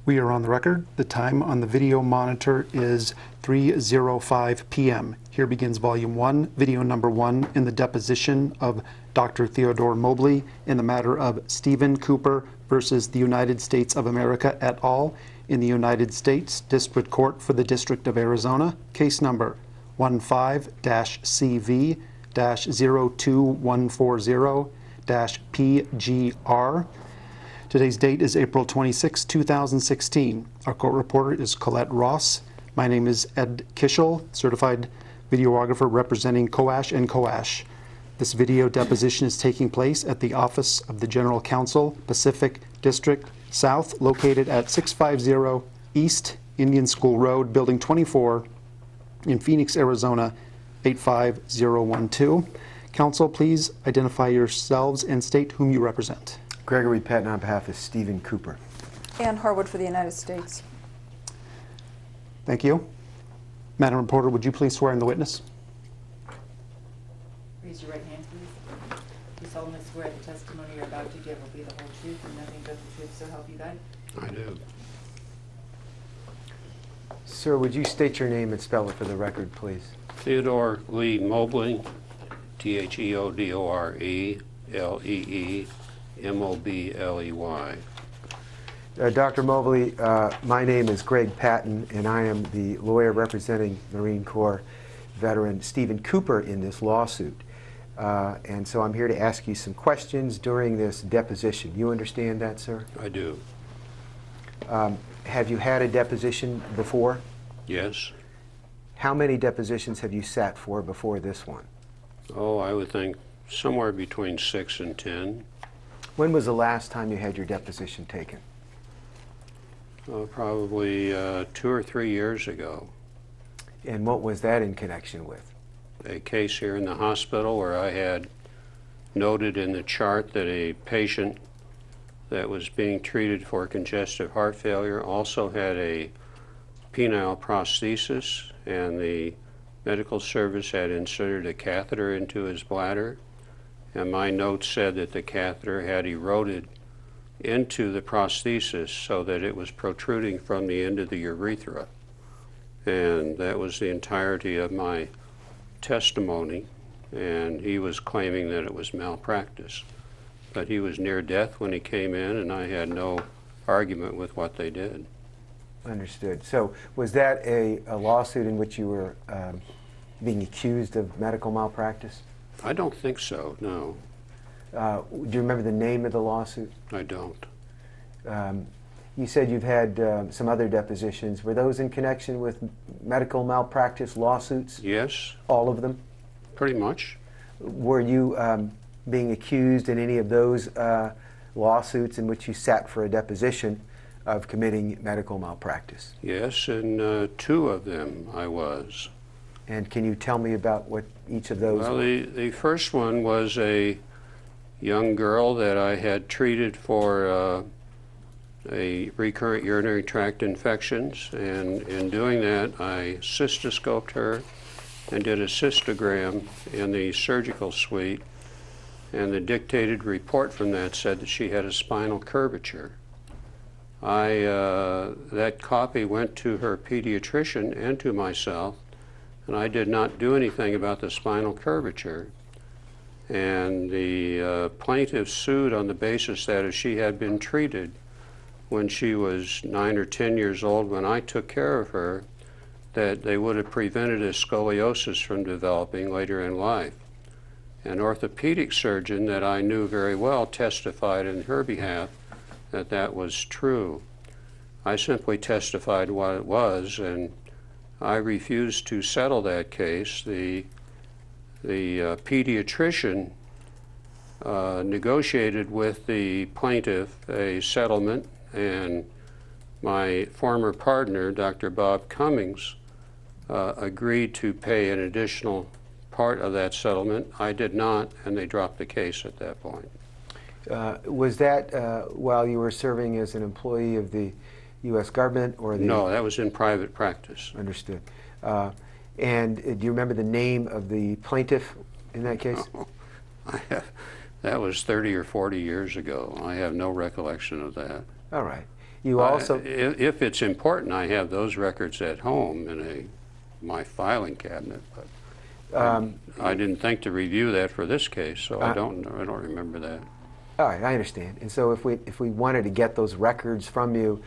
We are on the record. The time on the video monitor is 3:05 p.m. Here begins Volume 1, Video Number 1, in the deposition of Dr. Theodore Mobley in the matter of Stephen Cooper versus the United States of America et al. In the United States District Court for the District of Arizona, case number 15-CV-02140-PGR. Today's date is April 26, 2016. Our court reporter is Colette Ross. My name is Ed Kishel, certified videographer representing Coash and Coash. This video deposition is taking place at the Office of the General Counsel, Pacific District South, located at 650 East Indian School Road, Building 24, in Phoenix, Arizona, 85012. Counsel, please identify yourselves and state whom you represent. Gregory Patton on behalf of Stephen Cooper. Ann Harwood for the United States. Thank you. Madam Reporter, would you please swear in the witness? Raise your right hand, please. You solemnly swear the testimony you're about to give will be the whole truth and nothing but the truth, so help you God? I do. Sir, would you state your name and spell it for the record, please? Theodore Lee Mobley, Theodore Mobley. Dr. Mobley, my name is Greg Patton, and I am the lawyer representing Marine Corps veteran Stephen Cooper in this lawsuit. And so I'm here to ask you some questions during this deposition. You understand that, sir? I do. Have you had a deposition before? Yes. How many depositions have you sat for before this one? Oh, I would think somewhere between 6 and 10. When was the last time you had your deposition taken? Probably 2 or 3 years ago. And what was that in connection with? A case here in the hospital where I had noted in the chart that a patient that was being treated for congestive heart failure also had a penile prosthesis, and the medical service had inserted a catheter into his bladder, and my notes said that the catheter had eroded into the prosthesis so that it was protruding from the end of the urethra. And that was the entirety of my testimony, and he was claiming that it was malpractice. But he was near death when he came in, and I had no argument with what they did. Understood. So was that a lawsuit in which you were being accused of medical malpractice? I don't think so, no. Do you remember the name of the lawsuit? I don't. You said you've had some other depositions. Were those in connection with medical malpractice lawsuits? Yes. All of them? Pretty much. Were you being accused in any of those lawsuits in which you sat for a deposition of committing medical malpractice? Yes, and 2 of them I was. And can you tell me about what each of those Well, were? the first one was a young girl that I had treated for a recurrent urinary tract infections, and in doing that I cystoscoped her and did a cystogram in the surgical suite, and the dictated report from that said that she had a spinal curvature. That copy went to her pediatrician and to myself, and I did not do anything about the spinal curvature. And the plaintiff sued on the basis that if she had been treated when she was 9 or 10 years old when I took care of her, that they would have prevented a scoliosis from developing later in life. An orthopedic surgeon that I knew very well testified in her behalf that that was true. I simply testified what it was, and I refused to settle that case. The pediatrician negotiated with the plaintiff a settlement, and my former partner, Dr. Bob Cummings, agreed to pay an additional part of that settlement. I did not, and they dropped the case at that point. Was that while you were serving as an employee of the U.S. government or the... No, that was in private practice. Understood. And do you remember the name of the plaintiff in that case? No, that was 30 or 40 years ago. I have no recollection of that. All right. You also, If it's important, I have those records at home in my filing cabinet, but I didn't think to review that for this case, so I don't remember that. all right, I understand. And so if we wanted to get those records from you,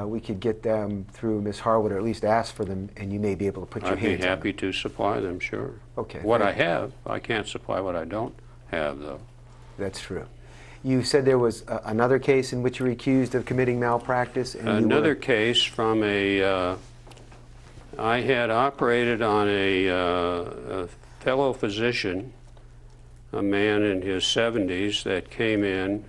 we could get them through Ms. Harwood, or at least ask for them, and you may be able to put your I'd be hands on them. happy to supply them, sure. Okay. What I thank you. have, I can't supply what I don't have, though. That's true. You said there was another case in which you were accused of committing malpractice. And Another case from I had operated on a fellow physician, a man in his 70s that came in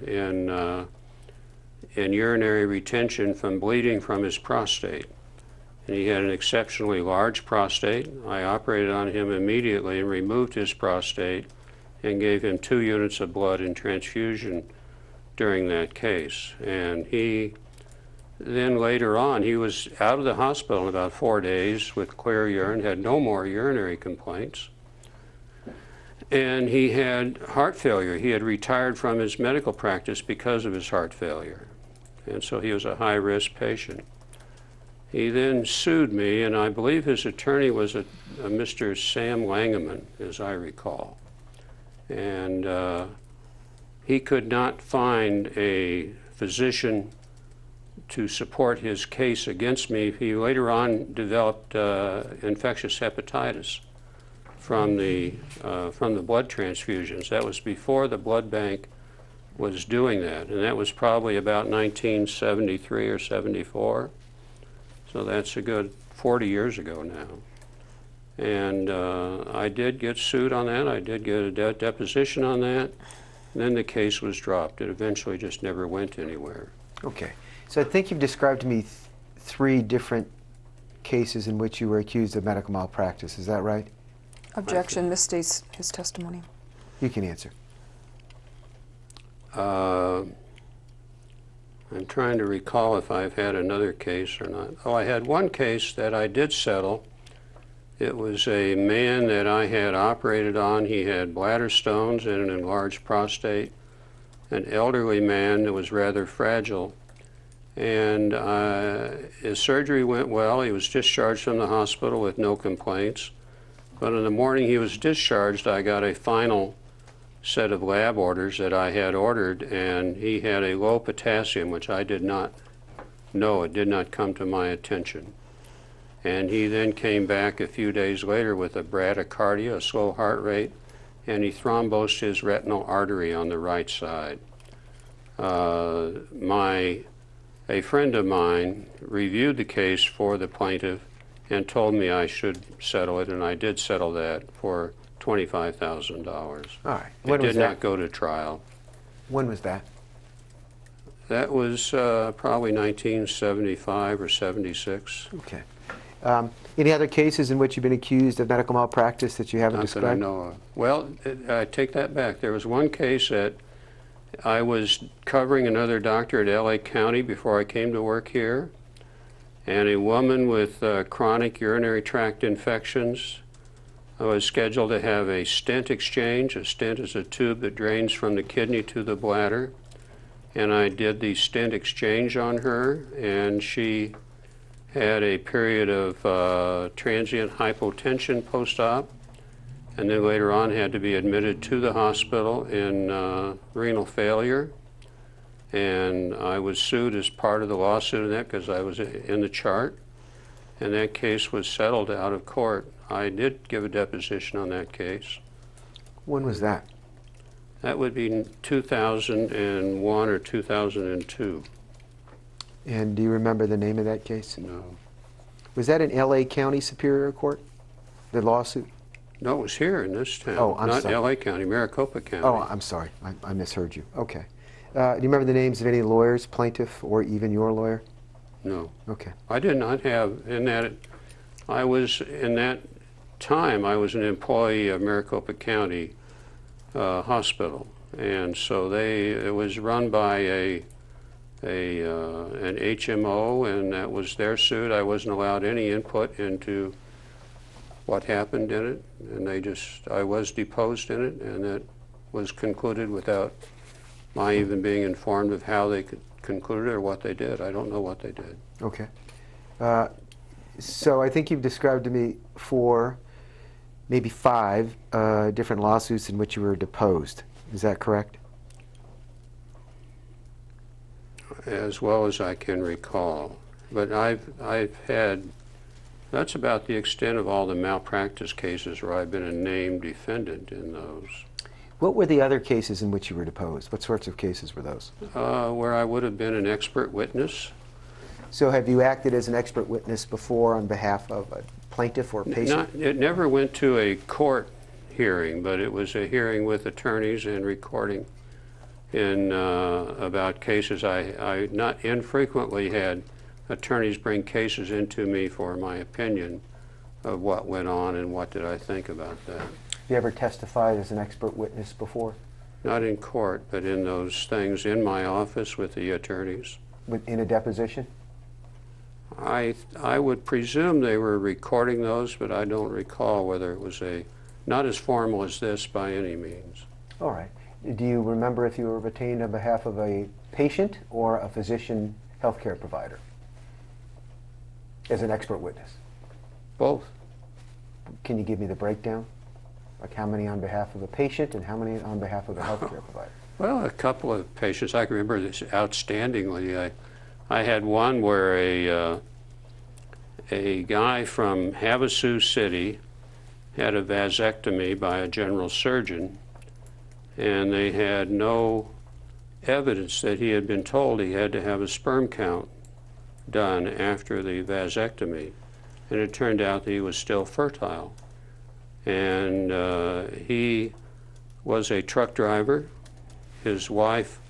urinary retention from bleeding from his prostate. And he had an exceptionally large prostate. I operated on him immediately and removed his prostate and gave him 2 units of blood and transfusion during that case. And he then later on, he was out of the hospital in about 4 days with clear urine, had no more urinary complaints. And he had heart failure. He had retired from his medical practice because of his heart failure. And so he was a high-risk patient. He then sued me, and I believe his attorney was a Mr. Sam Langeman, as I recall. And he could not find a physician to support his case against me. He later on developed infectious hepatitis from the blood transfusions. That was before the blood bank was doing that, and that was probably about 1973 or 74. So that's a good 40 years ago now. And I did get sued on that. I did get a deposition on that. And then the case was dropped. It eventually just never went anywhere. Okay. So I think you've described to me 3 different cases in which you were accused of medical malpractice. Is that right? Objection, misstates his testimony. You can answer. I'm trying to recall if I've had another case or not. Oh, I had one case that I did settle. It was a man that I had operated on. He had bladder stones and an enlarged prostate, an elderly man that was rather fragile. And his surgery went well. He was discharged from the hospital with no complaints. But in the morning he was discharged, I got a final set of lab orders that I had ordered, and he had a low potassium, which I did not know. It did not come to my attention. And he then came back a few days later with a bradycardia, a slow heart rate, and he thrombosed his retinal artery on the right side. A friend of mine reviewed the case for the plaintiff and told me I should settle it, and I did settle that for $25,000. All right. It did not go to trial. When was that? That was probably 1975 or 76. Okay. Any other cases in which you've been accused of medical malpractice that you haven't Not that I described? know of. Well, I take that back. There was one case that I was covering another doctor at LA County before I came to work here, and a woman with chronic urinary tract infections was scheduled to have a stent exchange. A stent is a tube that drains from the kidney to the bladder, and I did the stent exchange on her, and she had a period of transient hypotension post-op, and then later on had to be admitted to the hospital in renal failure. And I was sued as part of the lawsuit in that because I was in the chart, and that case was settled out of court. I did give a deposition on that case. When was that? That would be in 2001 or 2002. And do you remember the name of that case? No. Was that in LA County Superior Court, the lawsuit? No, it was here in this town. Oh, I'm not sorry. LA County, Maricopa County. Oh, I'm sorry. I misheard you. Okay. Do you remember the names of any lawyers, plaintiff, or even your lawyer? No. Okay. I did not have, in that time, I was an employee of Maricopa County Hospital. And so it was run by an HMO, and that was their suit. I wasn't allowed any input into what happened in it, and I was deposed in it, and it was concluded without my even being informed of how they concluded or what they did. I don't know what they did. Okay. So I think you've described to me 4, maybe 5 different lawsuits in which you were deposed. Is that correct? As well as I can recall. But I've had, that's about the extent of all the malpractice cases where I've been a named defendant in those. What were the other cases in which you were deposed? What sorts of cases were those? Where I would have been an expert witness. So have you acted as an expert witness before on behalf of a plaintiff or patient? It never went to a court hearing, but it was a hearing with attorneys and recording in about cases. I not infrequently had attorneys bring cases into me for my opinion of what went on and what did I think about that. Have you ever testified as an expert witness before? Not in court, but in those things in my office with the attorneys. In a deposition? I would presume they were recording those, but I don't recall whether it was not as formal as this by any means. All right. Do you remember if you were retained on behalf of a patient or a physician healthcare provider as an expert witness? Both. Can you give me the breakdown? Like how many on behalf of a patient and how many on behalf of a healthcare provider? Well, a couple of patients. I can remember this outstandingly. I had one where a guy from Havasu City had a vasectomy by a general surgeon, and they had no evidence that he had been told he had to have a sperm count done after the vasectomy. And it turned out that he was still fertile. And he was a truck driver. His wife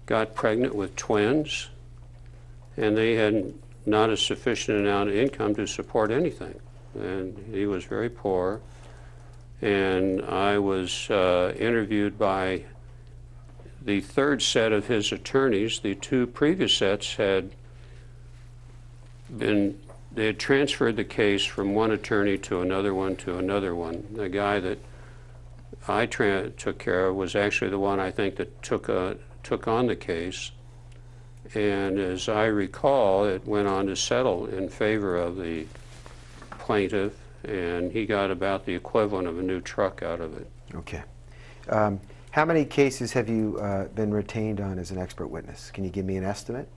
got pregnant with twins, and they had not a sufficient amount of income to support anything. And he was very poor. And I was interviewed by the third set of his attorneys. The 2 previous sets they had transferred the case from one attorney to another one to another one. The guy that I took care of was actually the one I think that took on the case. And as I recall, it went on to settle in favor of the plaintiff, and he got about the equivalent of a new truck out of it. Okay. How many cases have you been retained on as an expert witness? Can you give me an estimate?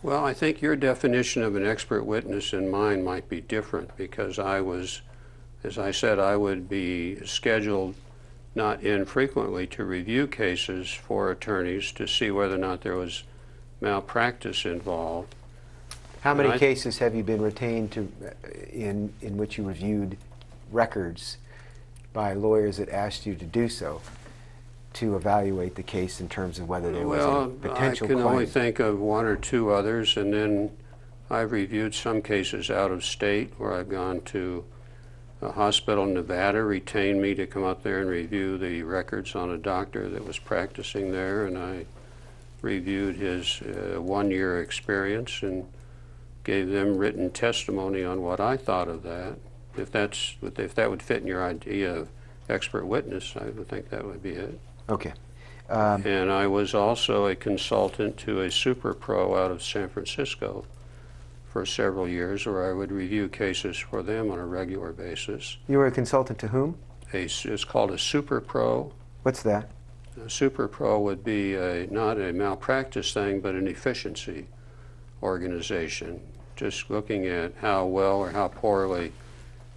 Well, I think your definition of an expert witness and mine might be different, because I was, as I said, I would be scheduled not infrequently to review cases for attorneys to see whether or not there was malpractice involved. How many cases have you been retained to in which you reviewed records by lawyers that asked you to do so to evaluate the case in terms of whether there was a potential claim? I can only think of 1 or 2 others, and then I've reviewed some cases out of state where I've gone to a hospital in Nevada, retained me to come up there and review the records on a doctor that was practicing there, and I reviewed his 1-year experience and gave them written testimony on what I thought of that. If that would fit in your idea of expert witness, I would think that would be it. Okay. And I was also a consultant to a super pro out of San Francisco for several years, where I would review cases for them on a regular basis. You were a consultant to whom? It's called a super pro. What's that? A super pro would be not a malpractice thing, but an efficiency organization, just looking at how well or how poorly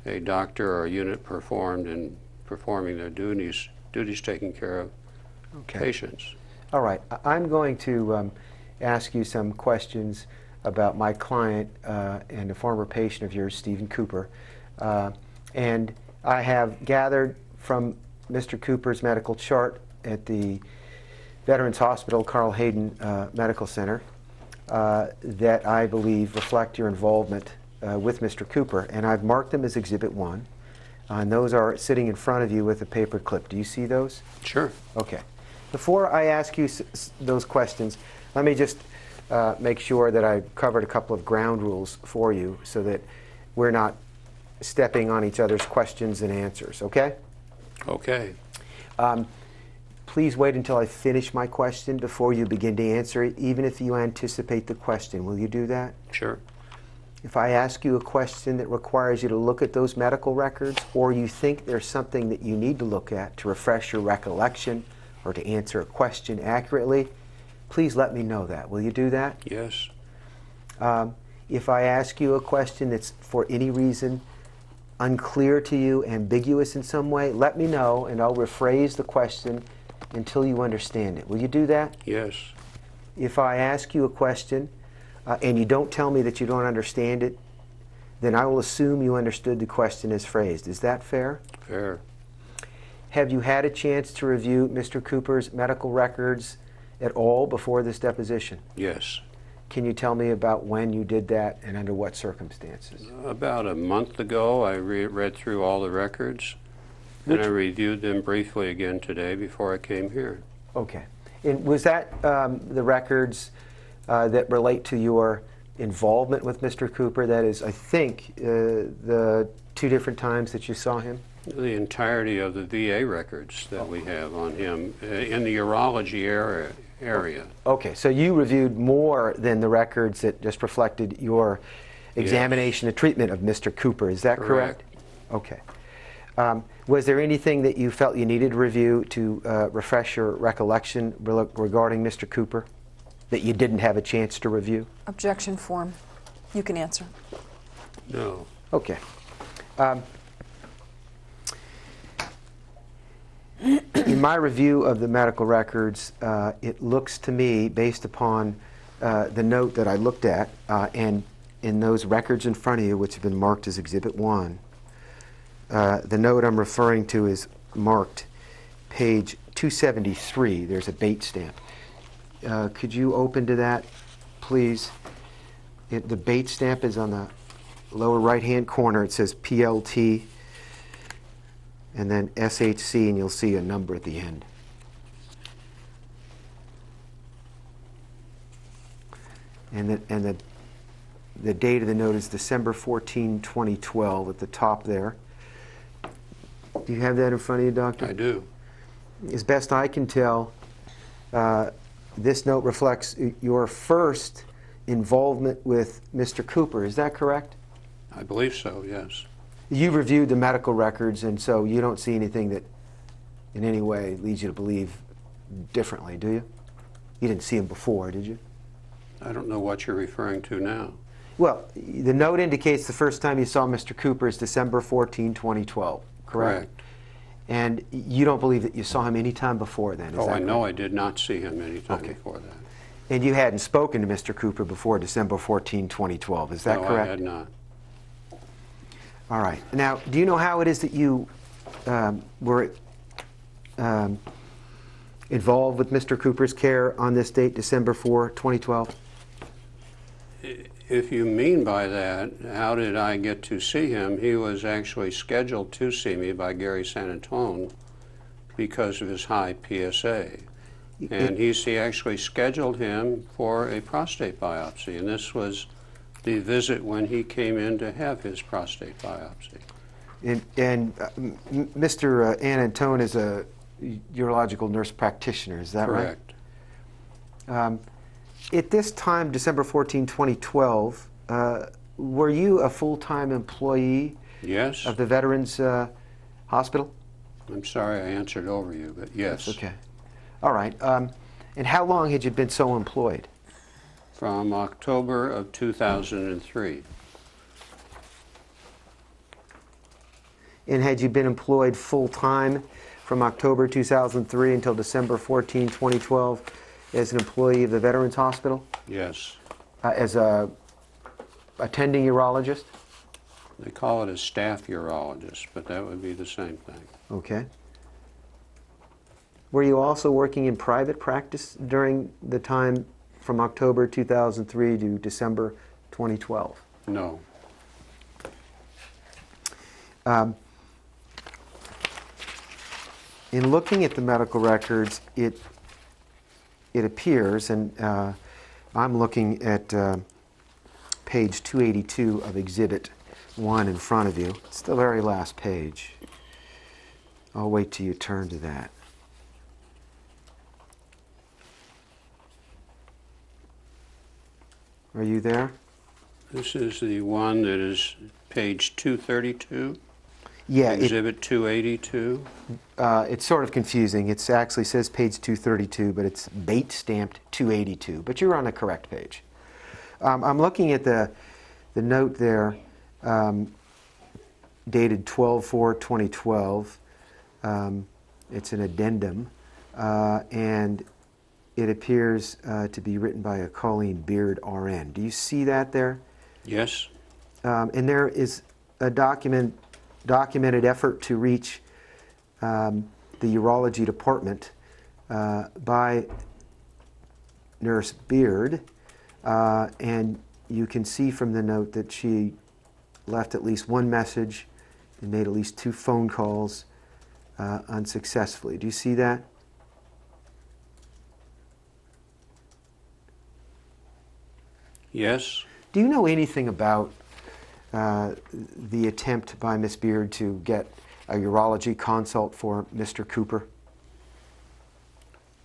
a doctor or a unit performed in performing their duties taking care of patients. All right. I'm going to ask you some questions about my client and a former patient of yours, Stephen Cooper. And I have gathered from Mr. Cooper's medical chart at the Veterans Hospital, Carl Hayden Medical Center, that I believe reflect your involvement with Mr. Cooper. And I've marked them as Exhibit 1. And those are sitting in front of you with a paper clip. Do you see those? Sure. Okay. Before I ask you those questions, let me just make sure that I've covered a couple of ground rules for you so that we're not stepping on each other's questions and answers, okay? Okay. please wait until I finish my question before you begin to answer it, even if you anticipate the question. Will you do that? Sure. If I ask you a question that requires you to look at those medical records, or you think there's something that you need to look at to refresh your recollection or to answer a question accurately, please let me know that. Will you do that? Yes. If I ask you a question that's for any reason unclear to you, ambiguous in some way, let me know and I'll rephrase the question until you understand it. Will you do that? Yes. If I ask you a question and you don't tell me that you don't understand it, then I will assume you understood the question as phrased. Is that fair? Fair. Have you had a chance to review Mr. Cooper's medical records at all before this deposition? Yes. Can you tell me about when you did that and under what circumstances? About a month ago, I read through all the records, and I reviewed them briefly again today before I came here. Okay. And was that the records that relate to your involvement with Mr. Cooper? That is, I think, the 2 different times that you saw him? The entirety of the VA records that we have on him in the urology area. Okay, so you reviewed more than the records that just reflected your examination and treatment of Mr. Cooper. Is that correct? Okay. Was there anything that you felt you needed to review to refresh your recollection regarding Mr. Cooper that you didn't have a chance to review? Objection form. You can answer. No. Okay. In my review of the medical records, it looks to me, based upon the note that I looked at, and in those records in front of you, which have been marked as Exhibit 1, the note I'm referring to is marked page 273. There's a bait stamp. Could you open to that, please? The bait stamp is on the lower right-hand corner. It says PLT and then SHC, and you'll see a number at the end. And the date of the note is December 14, 2012 at the top there. Do you have that in front of you, Doctor? I do. As best I can tell, this note reflects your first involvement with Mr. Cooper. Is that correct? I believe so, yes. You reviewed the medical records, and so you don't see anything that in any way leads you to believe differently, do you? You didn't see him before, did you? I don't know what you're referring to now. Well, the note indicates the first time you saw Mr. Cooper is December 14, 2012, correct? And you don't believe that you saw him any time before then, is that I know correct? I did not see him any time before that. And you hadn't spoken to Mr. Cooper before December 14, 2012, is that correct? No, I had not. All right. Now, do you know how it is that you were involved with Mr. Cooper's care on this date, December 4, 2012? If you mean by that, how did I get to see him? He was actually scheduled to see me by Gary Sanantone because of his high PSA. And he actually scheduled him for a prostate biopsy, and this was the visit when he came in to have his prostate biopsy. And Mr. Antone is a urological nurse practitioner, is that right? Correct. At this time, December 14, 2012, were you a full-time employee Yes. of the Veterans Hospital? I'm sorry I answered over you, but yes. That's okay. All right. And how long had you been so employed? From October of 2003. And had you been employed full-time from October 2003 until December 14, 2012 as an employee of the Veterans Hospital? Yes. As a attending urologist? They call it a staff urologist, but that would be the same thing. Okay. Were you also working in private practice during the time from October 2003 to December 2012? No. In looking at the medical records, it appears, and I'm looking at page 282 of Exhibit 1 in front of you. It's the very last page. I'll wait till you turn to that. Are you there? This is the one that is page 232, Yeah, Exhibit 282. it's sort of confusing. It actually says page 232, but it's date stamped 282. But you're on the correct page. I'm looking at the note there, dated 12/4/2012. It's an addendum, and it appears to be written by a Colleen Beard, RN. Do you see that there? Yes. And there is a documented effort to reach the urology department by Nurse Beard, and you can see from the note that she left at least one message and made at least 2 phone calls unsuccessfully. Do you see that? Yes. Do you know anything about the attempt by Ms. Beard to get a urology consult for Mr. Cooper?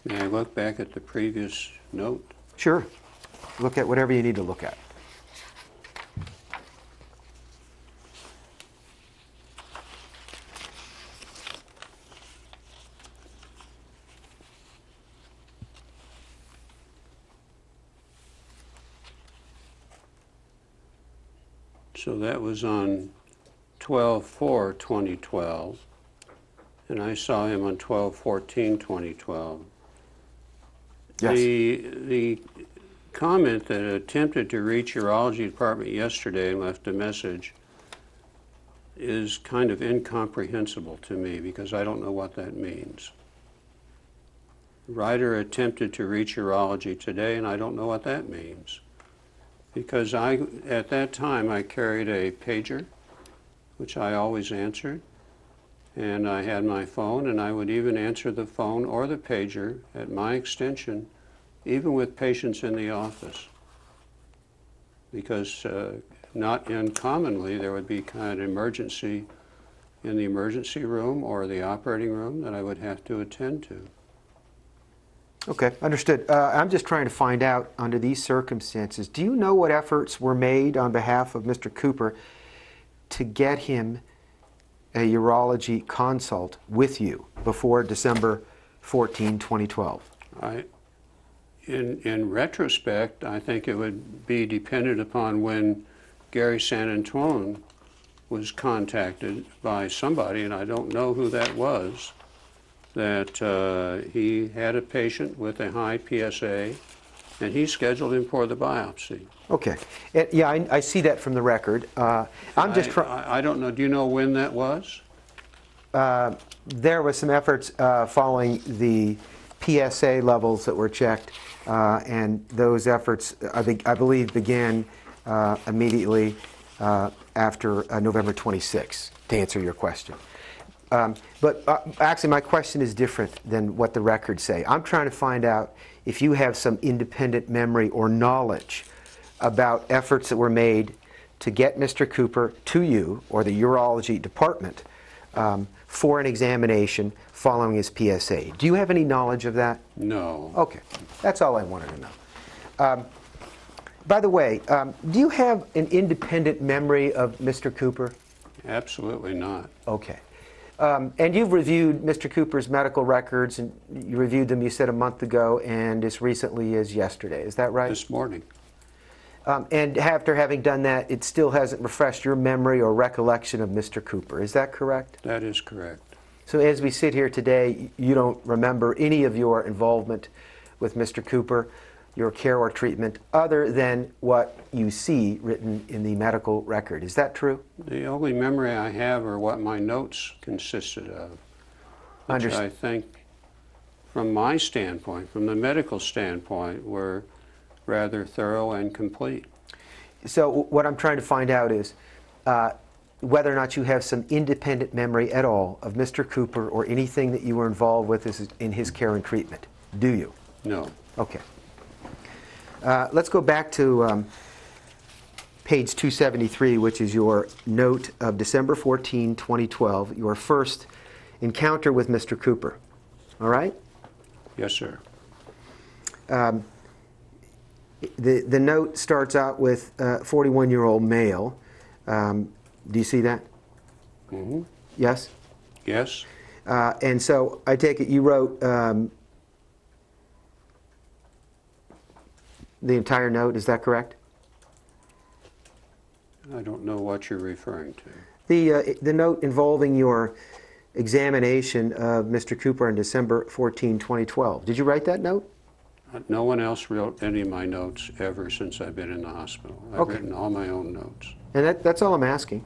May I look back at the previous note? Sure. Look at whatever you need to look at. So that was on 12/4/2012, and I saw him on 12/14/2012. Yes. The comment that attempted to reach urology department yesterday and left a message is kind of incomprehensible to me because I don't know what that means. Writer attempted to reach urology today, and I don't know what that means. Because at that time, I carried a pager, which I always answered, and I had my phone, and I would even answer the phone or the pager at my extension, even with patients in the office. Because not uncommonly, there would be kind of an emergency in the emergency room or the operating room that I would have to attend to. Okay, understood. I'm just trying to find out, under these circumstances, do you know what efforts were made on behalf of Mr. Cooper to get him a urology consult with you before December 14, 2012? In retrospect, I think it would be dependent upon when Gary San Antoine was contacted by somebody, and I don't know who that was, that he had a patient with a high PSA, and he scheduled him for the biopsy. Okay. Yeah, I see that from the record. I'm just trying. I don't know. Do you know when that was? There was some efforts following the PSA levels that were checked, and those efforts, I believe, began immediately after November 26, to answer your question. But actually, my question is different than what the records say. I'm trying to find out if you have some independent memory or knowledge about efforts that were made to get Mr. Cooper to you or the urology department for an examination following his PSA. Do you have any knowledge of that? No. Okay, that's all I wanted to know. By the way, do you have an independent memory of Mr. Cooper? Absolutely not. Okay. And you've reviewed Mr. Cooper's medical records, and you reviewed them, you said, a month ago, and as recently as yesterday. Is that right? This morning. And after having done that, it still hasn't refreshed your memory or recollection of Mr. Cooper. Is that correct? That is correct. So as we sit here today, you don't remember any of your involvement with Mr. Cooper, your care or treatment, other than what you see written in the medical record. Is that true? The only memory I have are what my notes consisted of, which I think, from my standpoint, from the medical standpoint, were rather thorough and complete. So what I'm trying to find out is whether or not you have some independent memory at all of Mr. Cooper or anything that you were involved with in his care and treatment. Do you? No. Okay. Let's go back to page 273, which is your note of December 14, 2012, your first encounter with Mr. Cooper. All right? Yes, sir. The note starts out with 41-year-old male. Do you see that? Mm-hmm. Yes? Yes? And so I take it you wrote the entire note, is that correct? I don't know what you're referring to. The note involving your examination of Mr. Cooper on December 14, 2012. Did you write that note? No one else wrote any of my notes ever since I've been in the hospital. I've Okay. written all my own notes. And that's all I'm asking.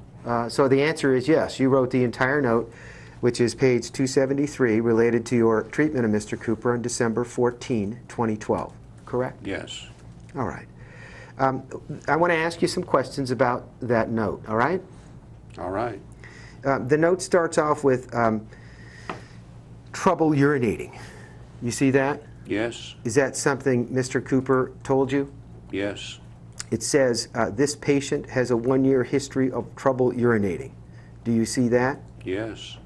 So the answer is yes, you wrote the entire note, which is page 273, related to your treatment of Mr. Cooper on December 14, 2012. Correct? Yes. All right. I want to ask you some questions about that note, all right? All right. The note starts off with trouble urinating. You see that? Yes. Is that something Mr. Cooper told you? Yes. It says, this patient has a 1-year history of trouble urinating. Do you see that? Yes.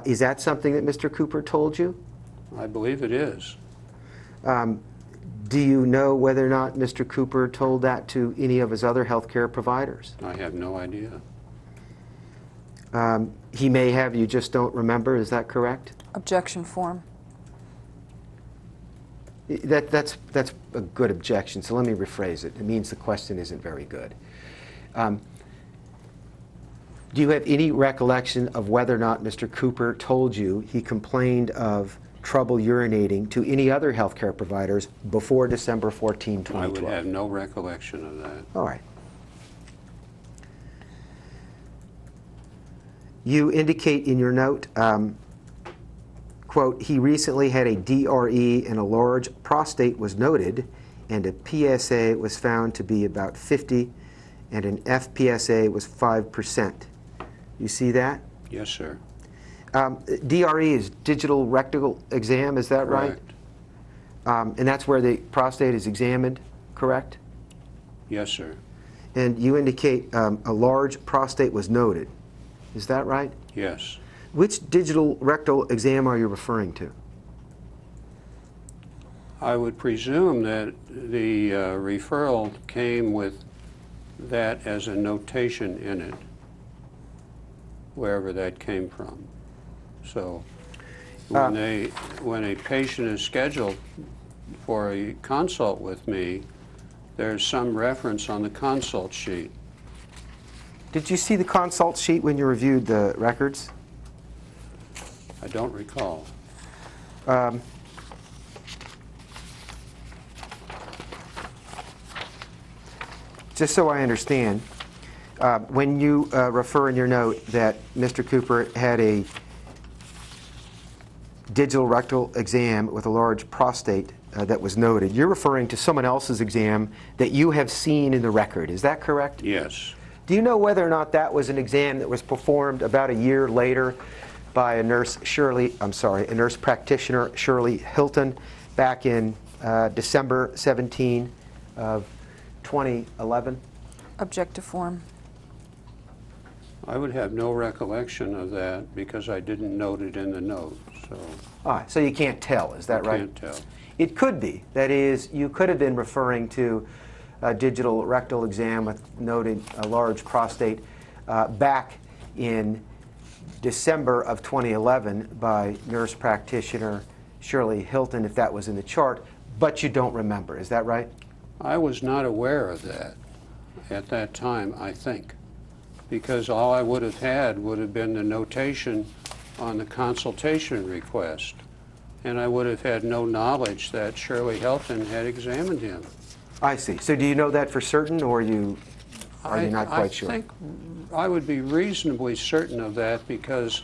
Is that something that Mr. Cooper told you? I believe it is. Do you know whether or not Mr. Cooper told that to any of his other healthcare providers? I have no idea. He may have, you just don't remember, is that correct? Objection form. That's a good objection, so let me rephrase it. It means the question isn't very good. Do you have any recollection of whether or not Mr. Cooper told you he complained of trouble urinating to any other healthcare providers before December 14, 2012? I would have no recollection of that. All right. You indicate in your note, quote, he recently had a DRE and a large prostate was noted, and a PSA was found to be about 50, and an FPSA was 5%. You see that? Yes, sir. DRE is digital rectal exam, is that right? Correct. And that's where the prostate is examined, correct? Yes, sir. And you indicate a large prostate was noted. Is that right? Yes. Which digital rectal exam are you referring to? I would presume that the referral came with that as a notation in it, wherever that came from. So when a patient is scheduled for a consult with me, there's some reference on the consult sheet. Did you see the consult sheet when you reviewed the records? I don't recall. Just so I understand, when you refer in your note that Mr. Cooper had a digital rectal exam with a large prostate that was noted, you're referring to someone else's exam that you have seen in the record. Is that correct? Yes. Do you know whether or not that was an exam that was performed about a year later by a nurse practitioner, Shirley Hilton, back in December 17 of 2011? Objective form. I would have no recollection of that because I didn't note it in the note. So All right, so you can't tell, is that right? I can't tell. It could be. That is, you could have been referring to a digital rectal exam with noted a large prostate back in December of 2011 by nurse practitioner Shirley Hilton, if that was in the chart, but you don't remember. Is that right? I was not aware of that at that time, I think, because all I would have had would have been the notation on the consultation request, and I would have had no knowledge that Shirley Hilton had examined him. I see. So do you know that for certain, or are you not quite sure? I think I would be reasonably certain of that because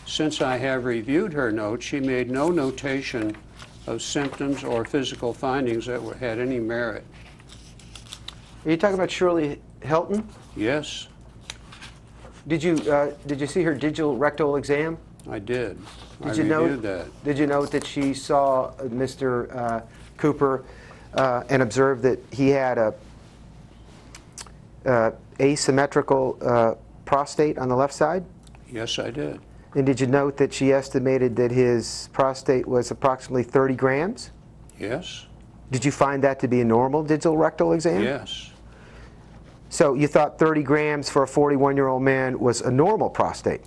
since I have reviewed her notes, she made no notation of symptoms or physical findings that had any merit. Are you talking about Shirley Hilton? Yes, Did you see her digital rectal exam? I did. I Did you reviewed note that. Did you note that she saw Mr. Cooper and observed that he had a asymmetrical prostate on the left side? Yes, I did. And did you note that she estimated that his prostate was approximately 30 grams? Yes. Did you find that to be a normal digital rectal exam? Yes. So you thought 30 grams for a 41-year-old man was a normal prostate?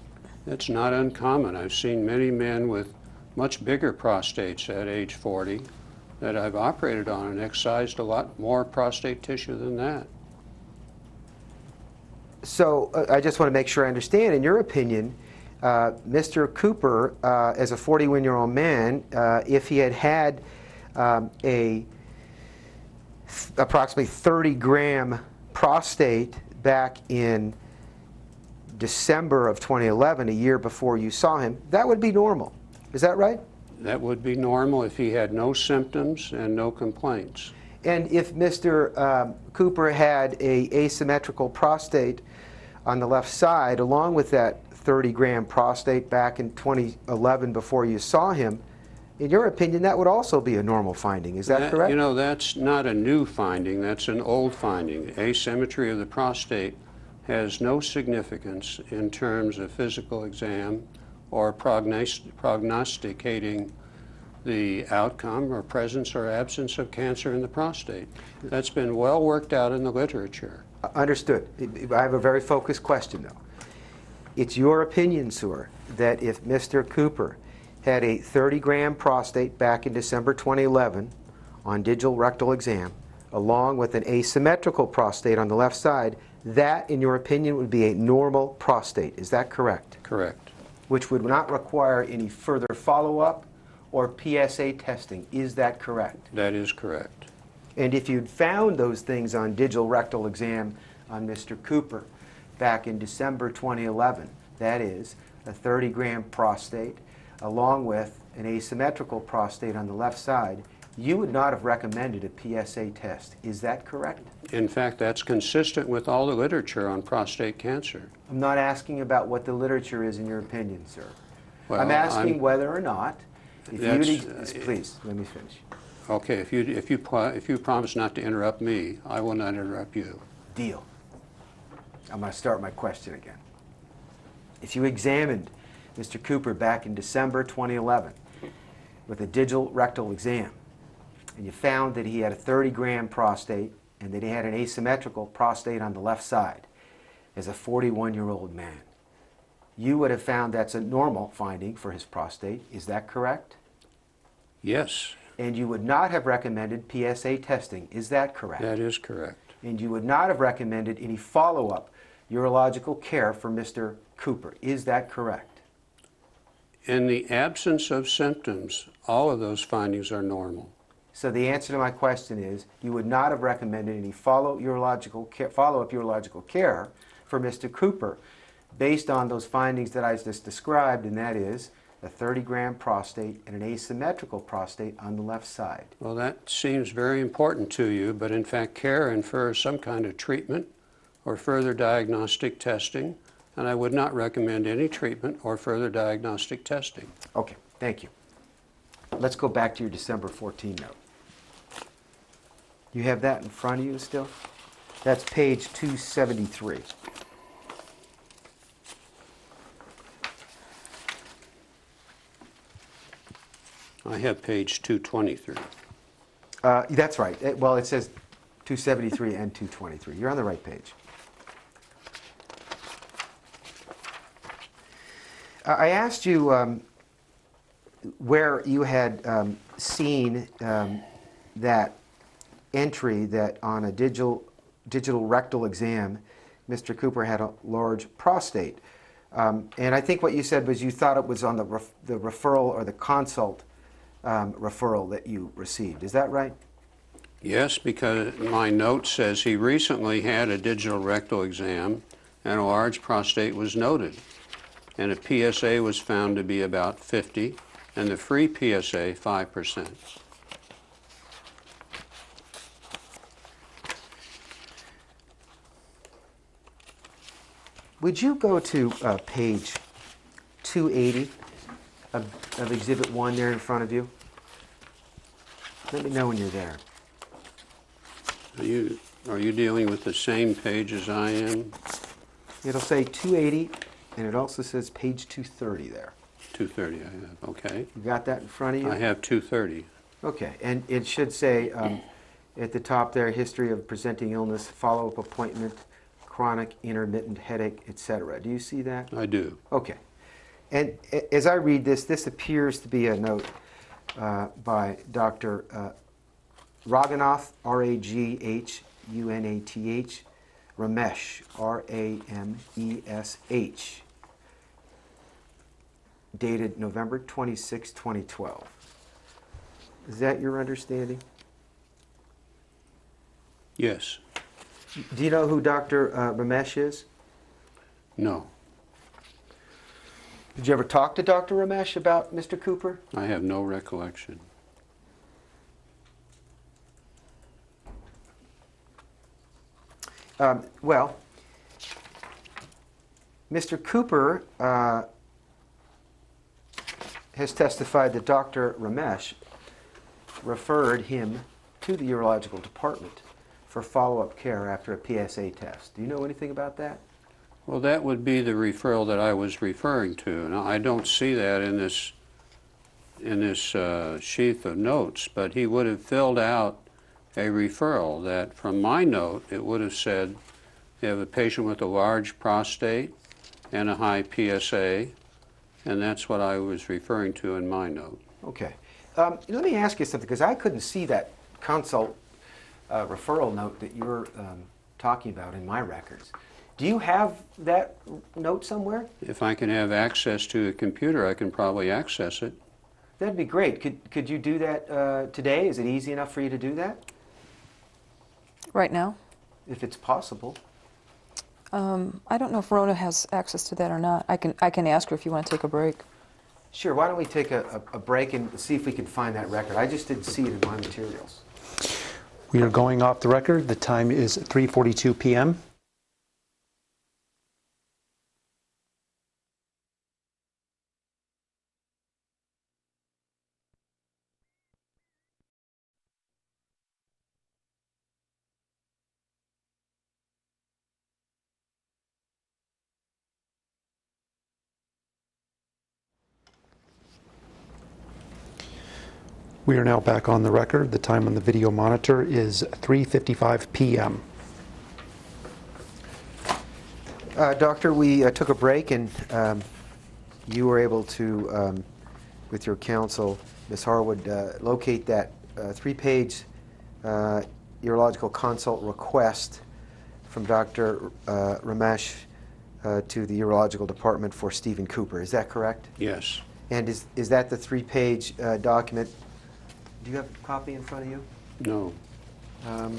It's not uncommon. I've seen many men with much bigger prostates at age 40 that I've operated on and excised a lot more prostate tissue than that. So I just want to make sure I understand. In your opinion, Mr. Cooper, as a 41-year-old man, if he had had approximately 30-gram prostate back in December of 2011, a year before you saw him, that would be normal. Is that right? That would be normal if he had no symptoms and no complaints. And if Mr. Cooper had a asymmetrical prostate on the left side, along with that 30-gram prostate back in 2011 before you saw him, in your opinion, that would also be a normal finding. Is that correct? You know, that's not a new finding. That's an old finding. Asymmetry of the prostate has no significance in terms of physical exam or prognosticating the outcome or presence or absence of cancer in the prostate. That's been well worked out in the literature. Understood. I have a very focused question, though. It's your opinion, sir, that if Mr. Cooper had a 30-gram prostate back in December 2011 on digital rectal exam, along with an asymmetrical prostate on the left side, that, in your opinion, would be a normal prostate. Is that correct? Correct. Which would not require any further follow-up or PSA testing. Is that correct? That is correct. And if you'd found those things on digital rectal exam on Mr. Cooper back in December 2011, that is, a 30-gram prostate, along with an asymmetrical prostate on the left side, you would not have recommended a PSA test. Is that correct? In fact, that's consistent with all the literature on prostate cancer. I'm not asking about what the literature is in your opinion, sir. Well, I'm asking whether or not, if you please, let me finish. Okay, if you promise not to interrupt me, I will not interrupt you. Deal. I'm going to start my question again. If you examined Mr. Cooper back in December 2011 with a digital rectal exam, and you found that he had a 30-gram prostate and that he had an asymmetrical prostate on the left side as a 41-year-old man, you would have found that's a normal finding for his prostate. Is that correct? Yes. And you would not have recommended PSA testing. Is that correct? That is correct. And you would not have recommended any follow-up urological care for Mr. Cooper. Is that correct? In the absence of symptoms, all of those findings are normal. So the answer to my question is you would not have recommended any follow-up urological care for Mr. Cooper based on those findings that I just described, and that is a 30-gram prostate and an asymmetrical prostate on the left side. Well, that seems very important to you, but in fact care infers some kind of treatment or further diagnostic testing, and I would not recommend any treatment or further diagnostic testing. Okay, thank you. Let's go back to your December 14 note. You have that in front of you still? That's page 273. I have page 223. That's right. Well, it says 273 and 223. You're on the right page. I asked you where you had seen that entry that on a digital rectal exam, Mr. Cooper had a large prostate. And I think what you said was you thought it was on the referral or the consult referral that you received. Is that right? Yes, because my note says he recently had a digital rectal exam and a large prostate was noted. And a PSA was found to be about 50, and the free PSA 5%. Would you go to page 280 of Exhibit 1 there in front of you? Let me know when you're there. Are you dealing with the same page as I am? It'll say 280, and it also says page 230 there. 230 I have, okay. You got that in front of you? I have 230. Okay, and it should say at the top there, history of presenting illness, follow-up appointment, chronic intermittent headache, etc. Do you see that? I do. Okay. And as I read this, this appears to be a note by Dr. Raghunath, R-A-G-H-U-N-A-T-H, Ramesh, R-A-M-E-S-H, dated November 26, 2012. Is that your understanding? Yes. Do you know who Dr. Ramesh is? No. Did you ever talk to Dr. Ramesh about Mr. Cooper? I have no recollection. Well, Mr. Cooper has testified that Dr. Ramesh referred him to the urological department for follow-up care after a PSA test. Do you know anything about that? Well, that would be the referral that I was referring to. Now, I don't see that in this sheath of notes, but he would have filled out a referral that, from my note, it would have said you have a patient with a large prostate and a high PSA, and that's what I was referring to in my note. Okay. Let me ask you something, because I couldn't see that consult referral note that you're talking about in my records. Do you have that note somewhere? If I can have access to a computer, I can probably access it. That'd be great. Could you do that today? Is it easy enough for you to do that? Right now? If it's possible. I don't know if Rhoda has access to that or not. I can ask her if you want to take a break. Sure. Why don't we take a break and see if we can find that record? I just didn't see it in my materials. We are going off the record. The time is 3:42 p.m. We are now back on the record. The time on the video monitor is 3:55 p.m. Doctor, we took a break, and you were able to, with your counsel, Ms. Harwood, locate that three-page urological consult request from Dr. Ramesh to the urological department for Stephen Cooper. Is that correct? Yes. And is that the three-page document? Do you have a copy in front of you? No. I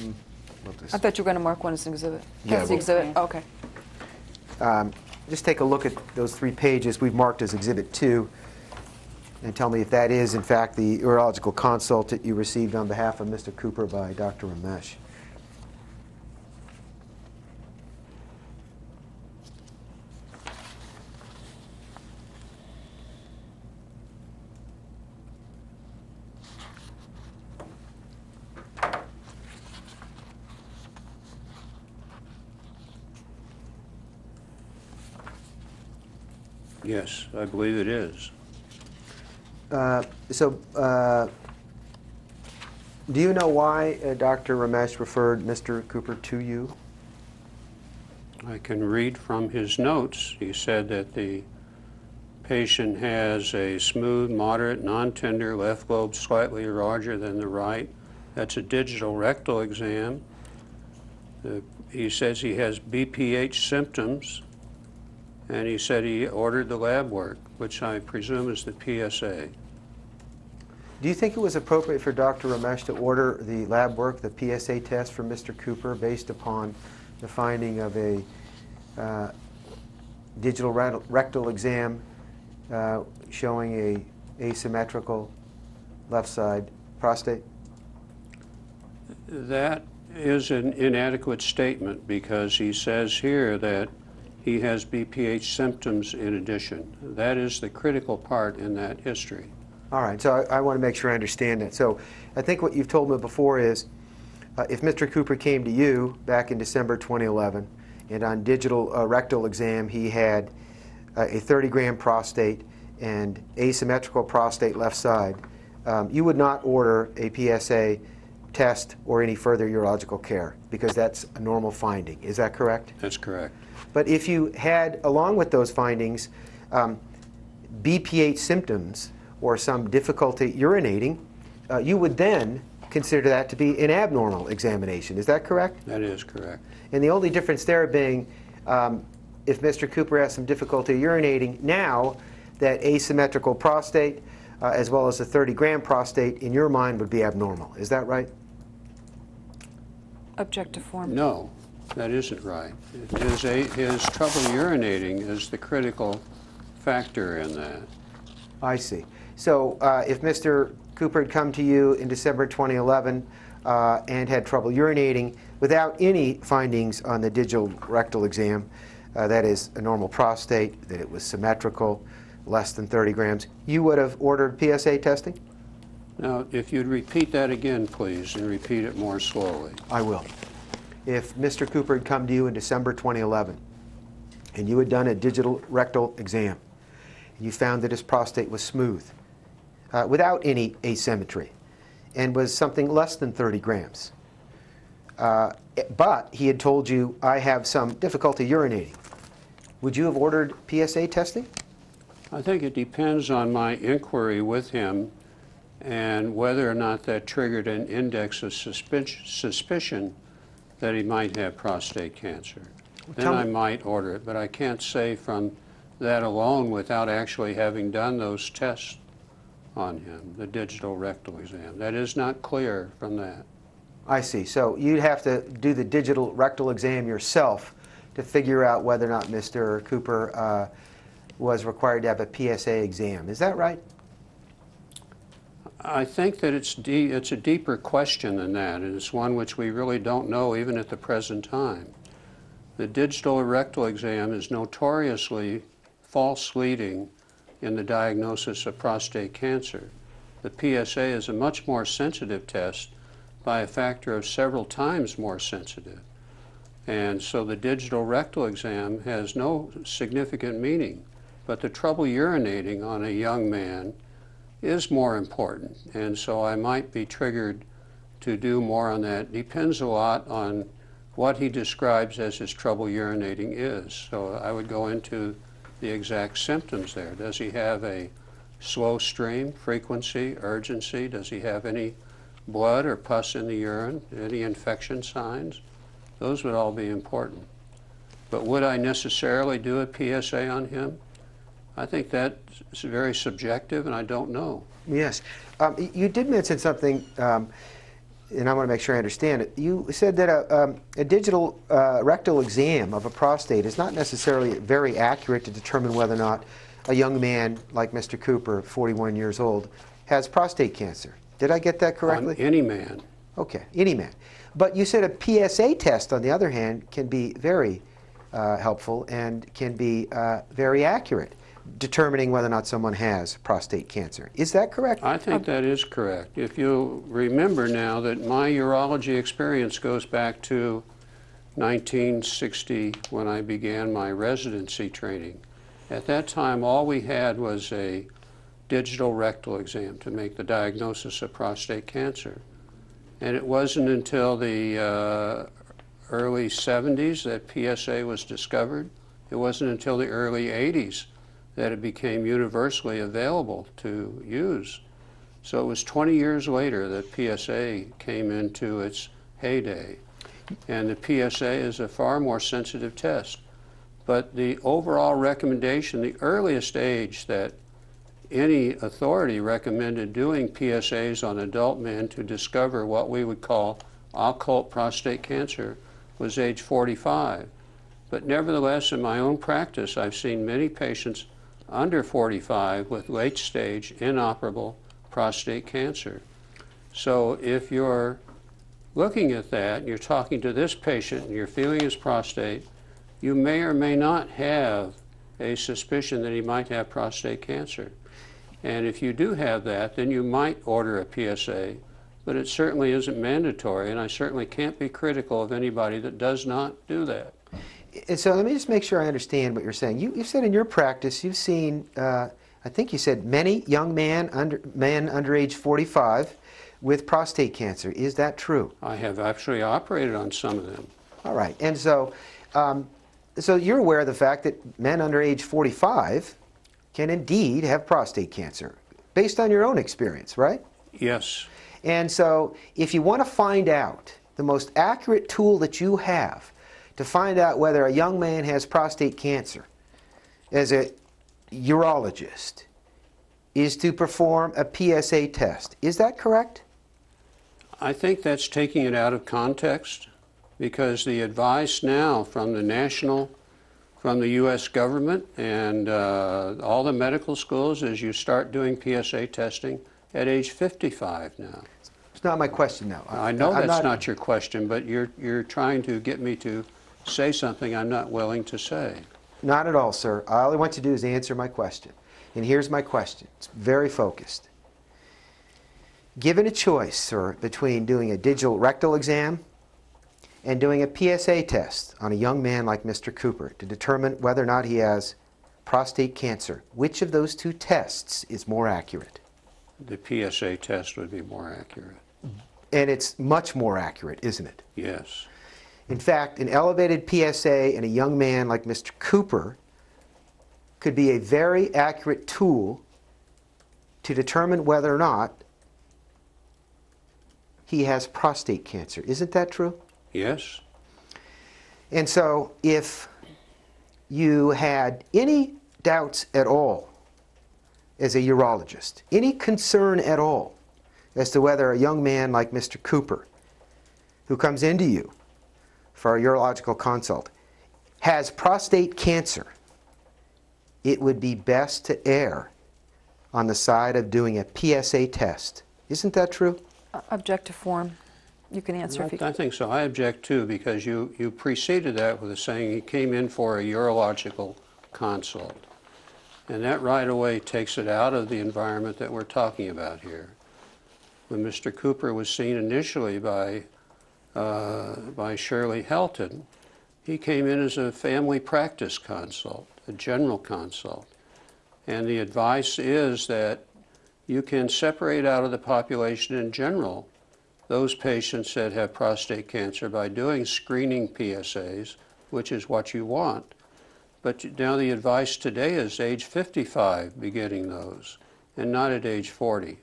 thought you were going to mark one as an exhibit. Yeah, That's the well- exhibit? Okay. Just take a look at those 3 pages we've marked as Exhibit 2 and tell me if that is, in fact, the urological consult that you received on behalf of Mr. Cooper by Dr. Ramesh. Yes, I believe it is. Do you know why Dr. Ramesh referred Mr. Cooper to you? I can read from his notes. He said that the patient has a smooth, moderate, non-tender left lobe slightly larger than the right. That's a digital rectal exam. He says he has BPH symptoms, and he said he ordered the lab work, which I presume is the PSA. Do you think it was appropriate for Dr. Ramesh to order the lab work, the PSA test for Mr. Cooper, based upon the finding of a digital rectal exam showing a asymmetrical left side prostate? That is an inadequate statement, because he says here that he has BPH symptoms in addition. That is the critical part in that history. All right, so I want to make sure I understand that. So I think what you've told me before is if Mr. Cooper came to you back in December 2011, and on digital rectal exam he had a 30-gram prostate and asymmetrical prostate left side, you would not order a PSA test or any further urological care because that's a normal finding. Is that correct? That's correct. But if you had, along with those findings, BPH symptoms or some difficulty urinating, you would then consider that to be an abnormal examination. Is that correct? That is correct. And the only difference there being if Mr. Cooper has some difficulty urinating, now that asymmetrical prostate as well as a 30-gram prostate in your mind would be abnormal. Is that right? Objective form. No, that isn't right. His trouble urinating is the critical factor in that. I see. So if Mr. Cooper had come to you in December 2011 and had trouble urinating without any findings on the digital rectal exam, that is a normal prostate, that it was symmetrical, less than 30 grams, you would have ordered PSA testing? Now, if you'd repeat that again, please, and repeat it more slowly. I will. If Mr. Cooper had come to you in December 2011 and you had done a digital rectal exam, and you found that his prostate was smooth, without any asymmetry, and was something less than 30 grams, but he had told you, I have some difficulty urinating, would you have ordered PSA testing? I think it depends on my inquiry with him and whether or not that triggered an index of suspicion that he might have prostate cancer. Then I might order it, but I can't say from that alone without actually having done those tests on him, the digital rectal exam. That is not clear from that. I see. So you'd have to do the digital rectal exam yourself to figure out whether or not Mr. Cooper was required to have a PSA exam. Is that right? I think that it's a deeper question than that, and it's one which we really don't know even at the present time. The digital rectal exam is notoriously false leading in the diagnosis of prostate cancer. The PSA is a much more sensitive test, by a factor of several times more sensitive. And so the digital rectal exam has no significant meaning, but the trouble urinating on a young man is more important, and so I might be triggered to do more on that. Depends a lot on what he describes as his trouble urinating is. So I would go into the exact symptoms there. Does he have a slow stream, frequency, urgency? Does he have any blood or pus in the urine? Any infection signs? Those would all be important. But would I necessarily do a PSA on him? I think that's very subjective, and I don't know. Yes. You did mention something, and I want to make sure I understand it. You said that a digital rectal exam of a prostate is not necessarily very accurate to determine whether or not a young man like Mr. Cooper, 41 years old, has prostate cancer. Did I get that correctly? On any man. Okay, any man. But you said a PSA test, on the other hand, can be very helpful and can be very accurate, determining whether or not someone has prostate cancer. Is that correct? I think that is correct. If you remember now that my urology experience goes back to 1960 when I began my residency training. At that time, all we had was a digital rectal exam to make the diagnosis of prostate cancer. And it wasn't until the early 70s that PSA was discovered. It wasn't until the early 80s that it became universally available to use. So it was 20 years later that PSA came into its heyday. And the PSA is a far more sensitive test. But the overall recommendation, the earliest age that any authority recommended doing PSAs on adult men to discover what we would call occult prostate cancer was age 45. But nevertheless, in my own practice, I've seen many patients under 45 with late-stage inoperable prostate cancer. So if you're looking at that, and you're talking to this patient, and you're feeling his prostate, you may or may not have a suspicion that he might have prostate cancer. And if you do have that, then you might order a PSA, but it certainly isn't mandatory, and I certainly can't be critical of anybody that does not do that. And so let me just make sure I understand what you're saying. You said in your practice you've seen, I I think you said many young men under age 45 with prostate cancer. Is that true? I have actually operated on some of them. All right. And so, so you're aware of the fact that men under age 45 can indeed have prostate cancer, based on your own experience, right? Yes. And so if you want to find out the most accurate tool that you have to find out whether a young man has prostate cancer as a urologist is to perform a PSA test. Is that correct? I think that's taking it out of context, because the advice now from the U.S. government and all the medical schools is you start doing PSA testing at age 55 now. It's not my question now. I know that's not your question, but you're trying to get me to say something I'm not willing to say. Not at all, sir. All I want to do is answer my question. And here's my question. It's very focused. Given a choice, sir, between doing a digital rectal exam and doing a PSA test on a young man like Mr. Cooper to determine whether or not he has prostate cancer, which of those two tests is more accurate? The PSA test would be more accurate. And it's much more accurate, isn't it? Yes. In fact, an elevated PSA in a young man like Mr. Cooper could be a very accurate tool to determine whether or not he has prostate cancer. Isn't that true? Yes. And so if you had any doubts at all as a urologist, any concern at all as to whether a young man like Mr. Cooper, who comes into you for a urological consult, has prostate cancer, it would be best to err on the side of doing a PSA test. Isn't that true? Object to form. You can answer if you... I think so. I object too, because you preceded that with saying he came in for a urological consult. And that right away takes it out of the environment that we're talking about here. When Mr. Cooper was seen initially by Shirley Hilton, he came in as a family practice consult, a general consult. And the advice is that you can separate out of the population in general those patients that have prostate cancer by doing screening PSAs, which is what you want. But now the advice today is age 55 beginning those, and not at age 40.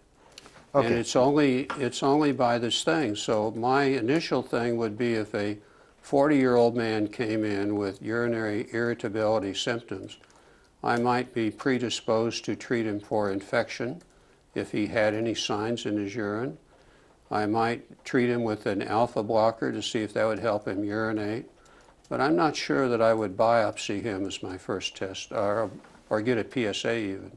Okay. And it's only by this thing. So my initial thing would be if a 40-year-old man came in with urinary irritability symptoms, I might be predisposed to treat him for infection if he had any signs in his urine. I might treat him with an alpha blocker to see if that would help him urinate. But I'm not sure that I would biopsy him as my first test, or get a PSA even,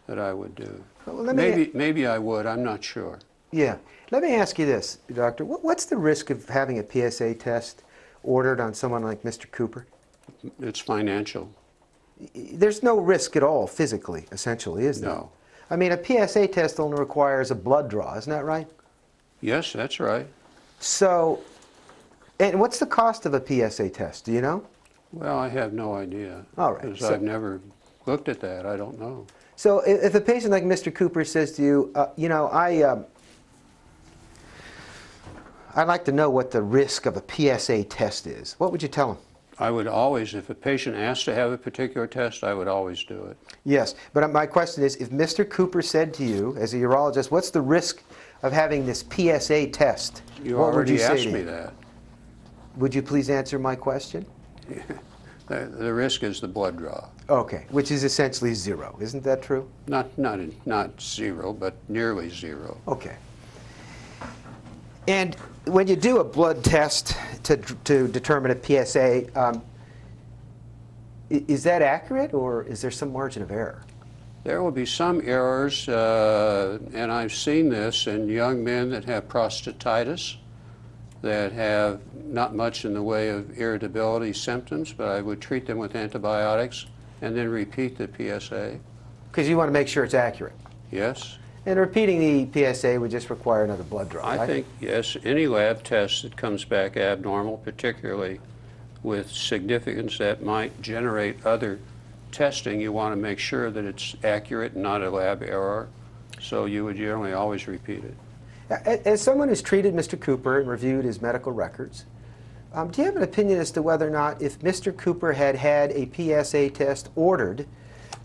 that I would do. Well, maybe I would, I'm not sure. Yeah. Let me ask you this, Doctor. What's the risk of having a PSA test ordered on someone like Mr. Cooper? It's financial. There's no risk at all physically, essentially, is there? No. I mean, a PSA test only requires a blood draw, isn't that right? Yes, that's right. So, and what's the cost of a PSA test? Do you know? Well, I have no idea. All right. Because I've never looked at that. I don't know. So if a patient like Mr. Cooper says to you, you know, I'd like to know what the risk of a PSA test is, what would you tell him? I would always, if a patient asked to have a particular test, I would always do it. Yes, but my question is, if Mr. Cooper said to you, as a urologist, what's the risk of having this PSA test? You what would you already say asked to me him? that. Would you please answer my question? The risk is the blood draw. Okay, which is essentially zero. Isn't that true? Not zero, but nearly zero. Okay. And when you do a blood test to determine a PSA, is that accurate, or is there some margin of error? There will be some errors, and I've seen this in young men that have prostatitis, that have not much in the way of irritability symptoms, but I would treat them with antibiotics and then repeat the PSA. Because you want to make sure it's accurate. Yes. And repeating the PSA would just require another blood draw, I right? think, yes, any lab test that comes back abnormal, particularly with significance that might generate other testing, you want to make sure that it's accurate and not a lab error. So you would generally always repeat it. As someone who's treated Mr. Cooper and reviewed his medical records, do you have an opinion as to whether or not if Mr. Cooper had had a PSA test ordered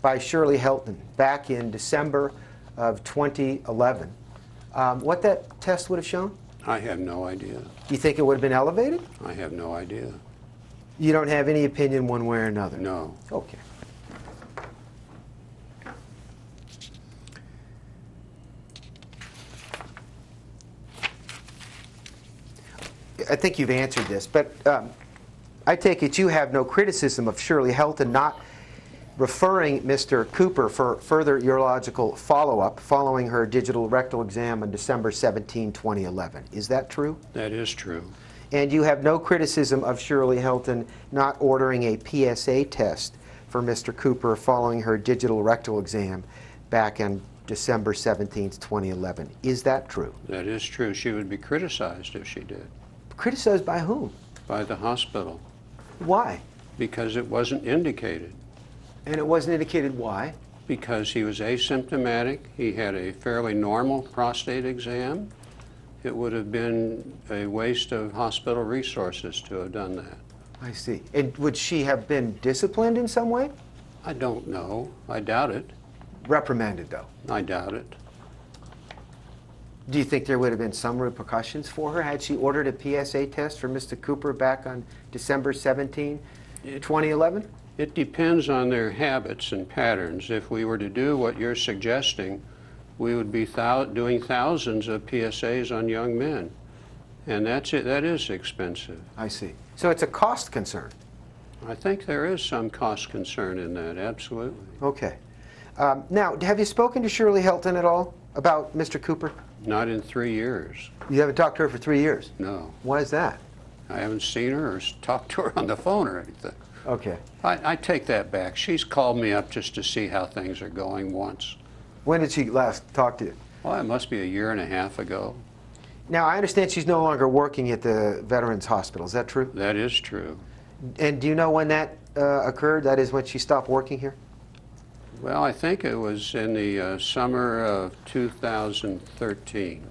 by Shirley Hilton back in December of 2011, what that test would have shown? I have no idea. Do you think it would have been elevated? I have no idea. You don't have any opinion one way or another? No. Okay. I think you've answered this, but I take it you have no criticism of Shirley Hilton not referring Mr. Cooper for further urological follow-up following her digital rectal exam on December 17, 2011. Is that true? That is true. And you have no criticism of Shirley Hilton not ordering a PSA test for Mr. Cooper following her digital rectal exam back on December 17, 2011. Is that true? That is true. She would be criticized if she did. Criticized by whom? By the hospital. Why? Because it wasn't indicated. And it wasn't indicated why? Because he was asymptomatic. He had a fairly normal prostate exam. It would have been a waste of hospital resources to have done that. I see. And would she have been disciplined in some way? I don't know. I doubt it. Reprimanded, though. I doubt it. Do you think there would have been some repercussions for her had she ordered a PSA test for Mr. Cooper back on December 17, 2011? It depends on their habits and patterns. If we were to do what you're suggesting, we would be doing thousands of PSAs on young men. And that's it. That is expensive. I see. So it's a cost concern. I think there is some cost concern in that, absolutely. Okay. Now, have you spoken to Shirley Hilton at all about Mr. Cooper? Not in 3 years. You haven't talked to her for 3 years? No. Why is that? I haven't seen her or talked to her on the phone or anything. Okay. I take that back. She's called me up just to see how things are going once. When did she last talk to you? Well, it must be a year and a half ago. Now, I understand she's no longer working at the Veterans Hospital. Is that true? That is true. And do you know when that occurred? That is when she stopped working here? Well, I think it was in the summer of 2013.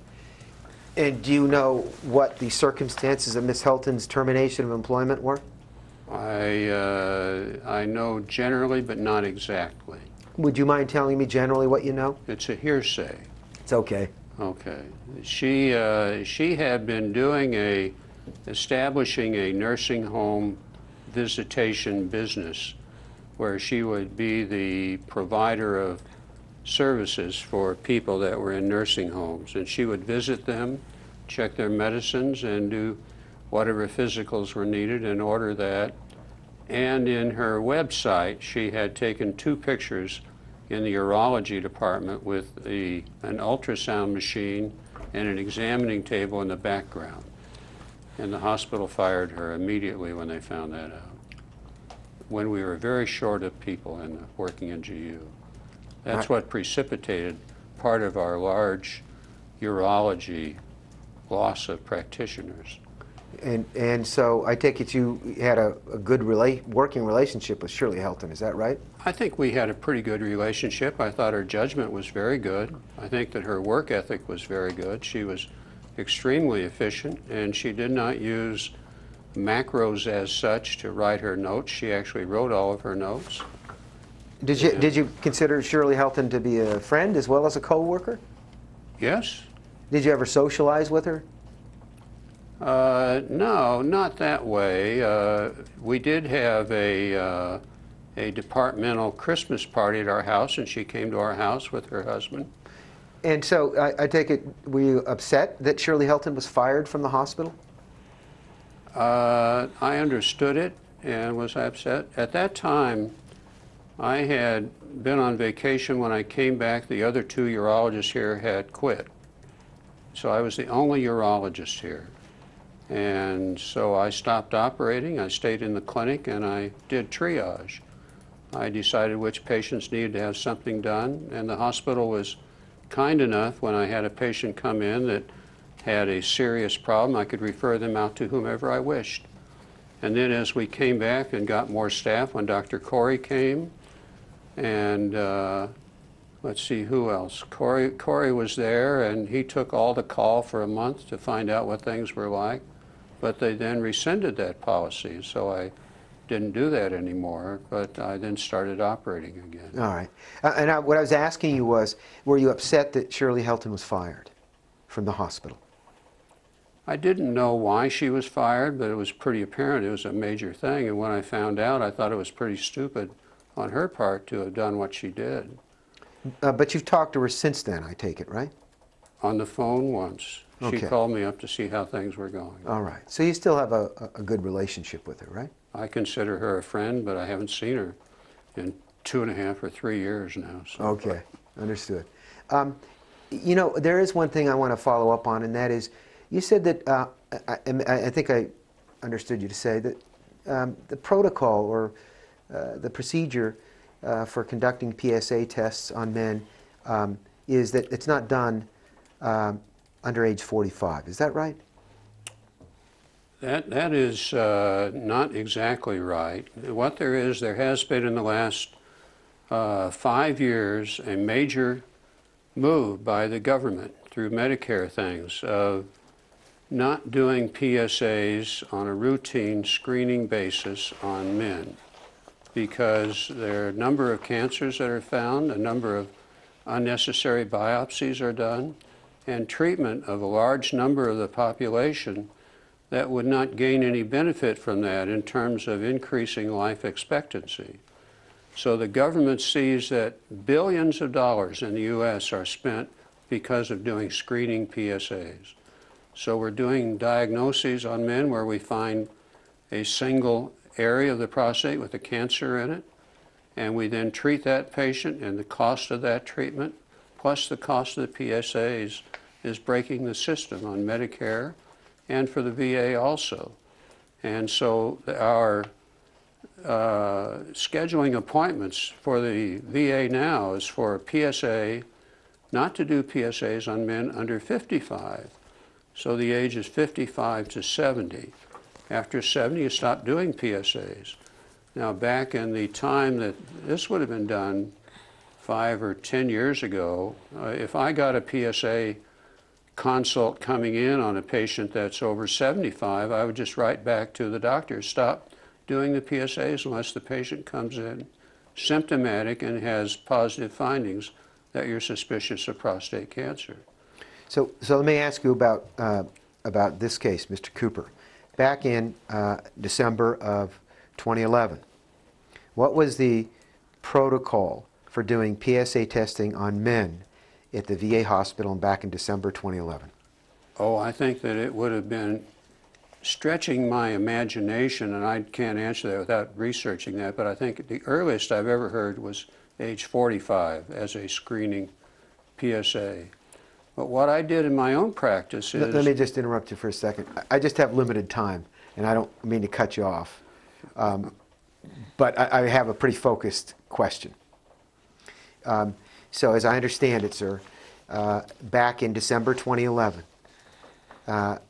And do you know what the circumstances of Ms. Hilton's termination of employment were? I know generally, but not exactly. Would you mind telling me generally what you know? It's a hearsay. It's okay. Okay. She had been establishing a nursing home visitation business where she would be the provider of services for people that were in nursing homes. And she would visit them, check their medicines, and do whatever physicals were needed and order that. And in her website, she had taken 2 pictures in the urology department with an ultrasound machine and an examining table in the background. And the hospital fired her immediately when they found that out, when we were very short of people working in GU. That's what precipitated part of our large urology loss of practitioners. And so I take it you had a good working relationship with Shirley Hilton, is that right? I think we had a pretty good relationship. I thought her judgment was very good. I think that her work ethic was very good. She was extremely efficient, and she did not use macros as such to write her notes. She actually wrote all of her notes. Did you consider Shirley Hilton to be a friend as well as a co-worker? Yes. Did you ever socialize with her? No, not that way. We did have a departmental Christmas party at our house, and she came to our house with her husband. And so I take it, were you upset that Shirley Hilton was fired from the hospital? I understood it and was upset. At that time, I had been on vacation. When I came back, the other 2 urologists here had quit. So I was the only urologist here. And so I stopped operating. I stayed in the clinic and I did triage. I decided which patients needed to have something done, and the hospital was kind enough when I had a patient come in that had a serious problem, I could refer them out to whomever I wished. And then as we came back and got more staff, when Dr. Corey came, And let's see, who else? Corey was there, and he took all the call for a month to find out what things were like. But they then rescinded that policy, so I didn't do that anymore, but I then started operating again. All right. What I was asking you was, were you upset that Shirley Hilton was fired from the hospital? I didn't know why she was fired, but it was pretty apparent it was a major thing. And when I found out, I thought it was pretty stupid on her part to have done what she did. But you've talked to her since then, I take it, right? On the phone once. She Okay. called me up to see how things were going. All right. So you still have a good relationship with her, right? I consider her a friend, but I haven't seen her in 2.5 or 3 years now. So. Okay. Understood. You know, there is one thing I want to follow up on, and that is, you said that, I think I understood you to say that the protocol or the procedure for conducting PSA tests on men is that it's not done under age 45. Is that right? That is not exactly right. What there has been in the last 5 years a major move by the government through Medicare things of not doing PSAs on a routine screening basis on men, because there are a number of cancers that are found, a number of unnecessary biopsies are done, and treatment of a large number of the population that would not gain any benefit from that in terms of increasing life expectancy. So the government sees that billions of dollars in the U.S. are spent because of doing screening PSAs. So we're doing diagnoses on men where we find a single area of the prostate with a cancer in it, and we then treat that patient, and the cost of that treatment plus the cost of the PSAs is breaking the system on Medicare and for the VA also. And so our scheduling appointments for the VA now is for a PSA, not to do PSAs on men under 55. So the age is 55 to 70. After 70, you stop doing PSAs. Now, back in the time that this would have been done 5 or 10 years ago, if I got a PSA consult coming in on a patient that's over 75, I would just write back to the doctor, stop doing the PSAs unless the patient comes in symptomatic and has positive findings that you're suspicious of prostate cancer. So let me ask you about this case, Mr. Cooper. Back in December of 2011, what was the protocol for doing PSA testing on men at the VA hospital back in December 2011? Oh, I think that it would have been stretching my imagination, and I can't answer that without researching that, but I think the earliest I've ever heard was age 45 as a screening PSA. But what I did in my own practice is... Let me just interrupt you for a second. I just have limited time, and I don't mean to cut you off. But I have a pretty focused question. So as I understand it, sir, back in December 2011,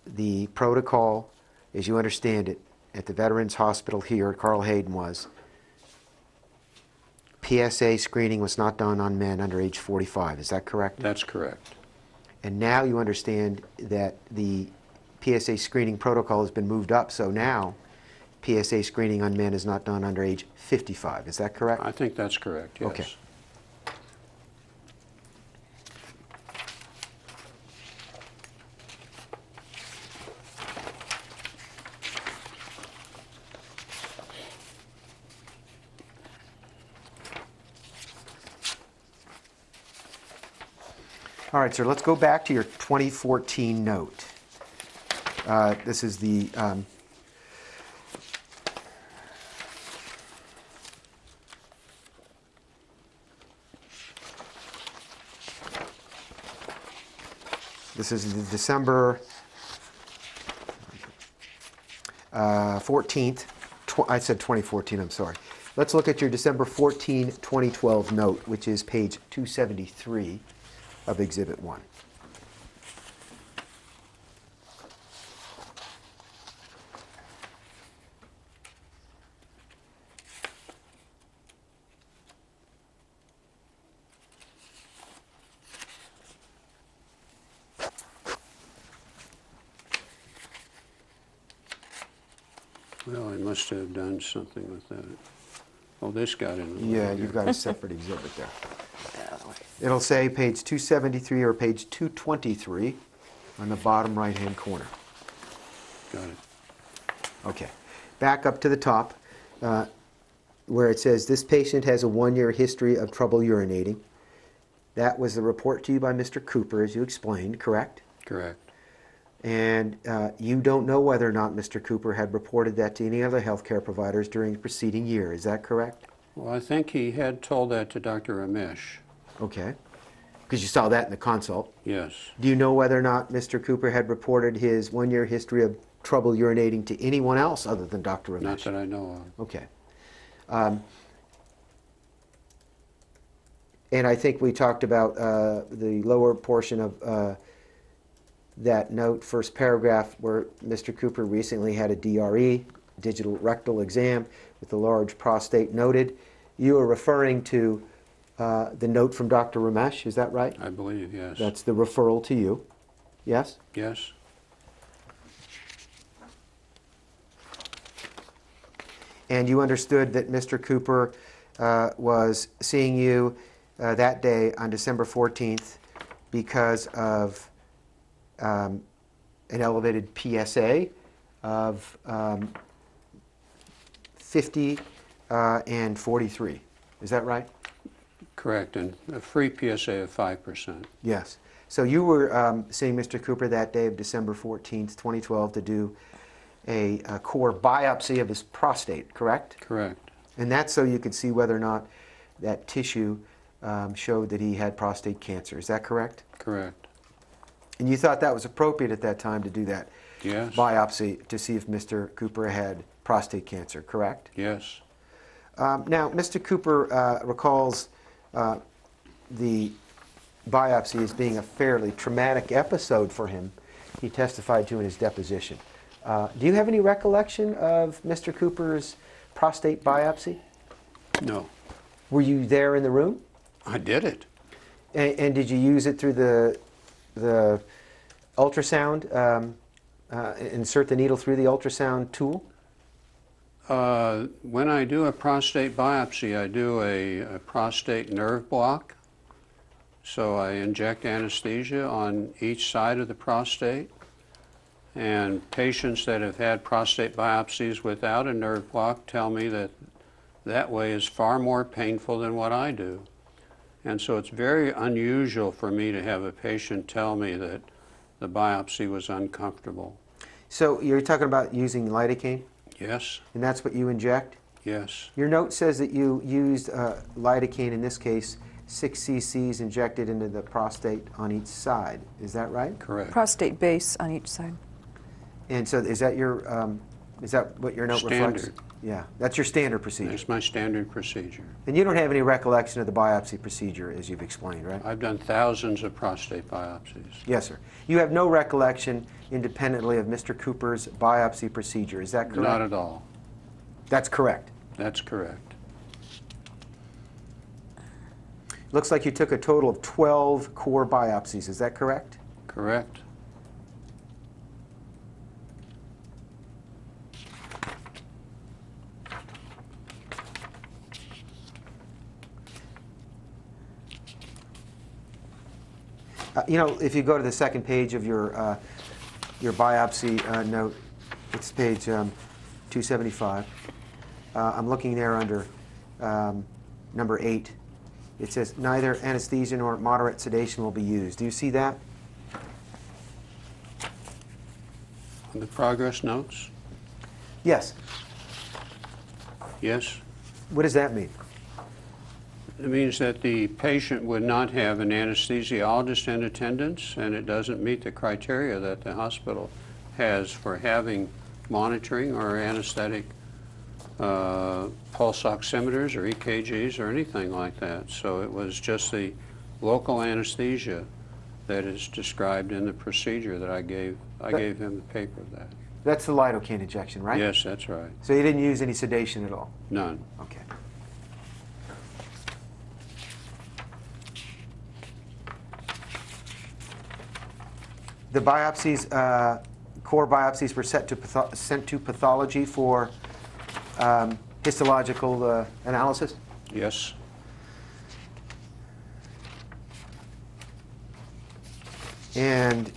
the protocol, as you understand it, at the Veterans Hospital here at Carl Hayden was PSA screening was not done on men under age 45. Is that correct? That's correct. And now you understand that the PSA screening protocol has been moved up, so now PSA screening on men is not done under age 55. Is that correct? I think that's correct, yes. Okay. All right, sir, let's go back to your 2014 note. This is the December 14th. I said 2014, I'm sorry. Let's look at your December 14, 2012 note, which is page 273 of Exhibit 1. Well, I must have done something with that. Oh, this got in the way Yeah, here. you've got a separate exhibit there. It'll say page 273 or page 223 on the bottom right-hand corner. Got it. Okay. Back up to the top where it says, this patient has a 1-year history of trouble urinating. That was the report to you by Mr. Cooper, as you explained, correct? Correct. And you don't know whether or not Mr. Cooper had reported that to any other healthcare providers during the preceding year. Is that correct? Well, I think he had told that to Dr. Ramesh. Okay. Because you saw that in the consult. Yes. Do you know whether or not Mr. Cooper had reported his 1-year history of trouble urinating to anyone else other than Dr. Ramesh? Not that I know of. Okay. And I think we talked about the lower portion of that note, first paragraph, where Mr. Cooper recently had a DRE, digital rectal exam, with a large prostate noted. You are referring to the note from Dr. Ramesh, is that right? I believe, yes. That's the referral to you, yes? Yes. And you understood that Mr. Cooper was seeing you that day on December 14th because of an elevated PSA of 50 and 43. Is that right? Correct, and a free PSA of 5%. Yes. So you were seeing Mr. Cooper that day of December 14th, 2012 to do a core biopsy of his prostate, correct? Correct. And that's so you could see whether or not that tissue showed that he had prostate cancer. Is that correct? Correct. And you thought that was appropriate at that time to do that Yes. biopsy to see if Mr. Cooper had prostate cancer, correct? Yes. Now, Mr. Cooper recalls the biopsy as being a fairly traumatic episode for him. He testified to in his deposition. Do you have any recollection of Mr. Cooper's prostate biopsy? No. Were you there in the room? I did it. And did you use it through the ultrasound, insert the needle through the ultrasound tool? When I do a prostate biopsy, I do a prostate nerve block. So I inject anesthesia on each side of the prostate. And patients that have had prostate biopsies without a nerve block tell me that that way is far more painful than what I do. And so it's very unusual for me to have a patient tell me that the biopsy was uncomfortable. So you're talking about using lidocaine, Yes, and that's what you inject? yes, Your note says that you used lidocaine, in this case, 6 cc's injected into the prostate on each side. Is that right? correct. Prostate base on each side. And so is that your, is that what your note reflects? Standard. Yeah, that's your standard procedure. That's my standard procedure. And you don't have any recollection of the biopsy procedure, as you've explained, right? I've done thousands of prostate biopsies. Yes, sir. You have no recollection independently of Mr. Cooper's biopsy procedure. Is that correct? Not at all. That's correct. That's correct. Looks like you took a total of 12 core biopsies. Is that correct? Correct. You know, if you go to the second page of your biopsy note, it's page 275. I'm looking there under number 8. It says neither anesthesia nor moderate sedation will be used. Do you see that? On the progress notes? Yes. Yes. What does that mean? It means that the patient would not have an anesthesiologist in attendance, and it doesn't meet the criteria that the hospital has for having monitoring or anesthetic pulse oximeters or EKGs or anything like that. So it was just the local anesthesia that is described in the procedure that I gave him the paper of that. That's the lidocaine injection, right? Yes, that's right. So you didn't use any sedation at all? None. Okay. The biopsies core biopsies were sent to pathology for histological analysis? Yes. And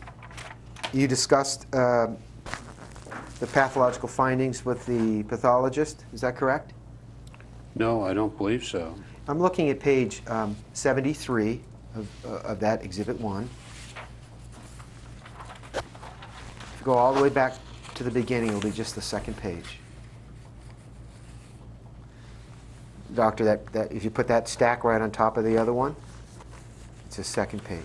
you discussed the pathological findings with the pathologist, is that correct? No, I don't believe so. I'm looking at page 73 of that Exhibit 1. If you go all the way back to the beginning, it'll be just the second page. Doctor, that if you put that stack right on top of the other one, it's the second page.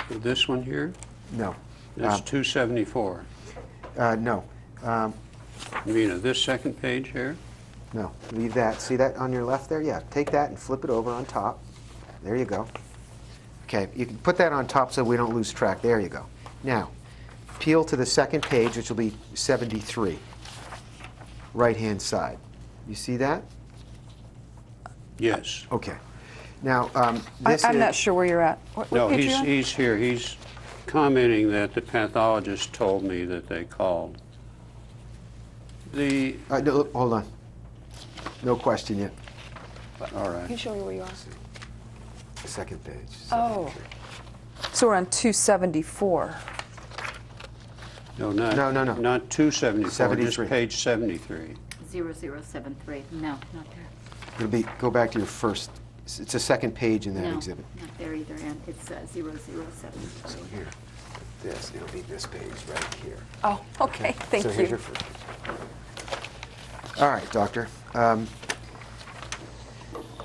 This one here? No. That's 274. No. You mean this second page here? No. Leave that. See that on your left there? Yeah. Take that and flip it over on top. There you go. Okay. You can put that on top so we don't lose track. There you go. Now, peel to the second page, which will be 73. Right-hand side. You see that? Yes. Okay. Now, this I'm is... not sure where you're at. What No, page are you on? he's here. He's commenting that the pathologist told me that they called. The, no, hold on. No question yet. all Can you right. show me where you are? Second page. Oh. So we're on 274. No, not, No. not 274, just 73. page 73. 0073. No, not there. It'll be, go back to your first, it's a second page in that No, exhibit. not there either, and it's 0073. So here, this, it'll be this page right here. Oh, okay. Thank So you. here's your first page. All right, doctor.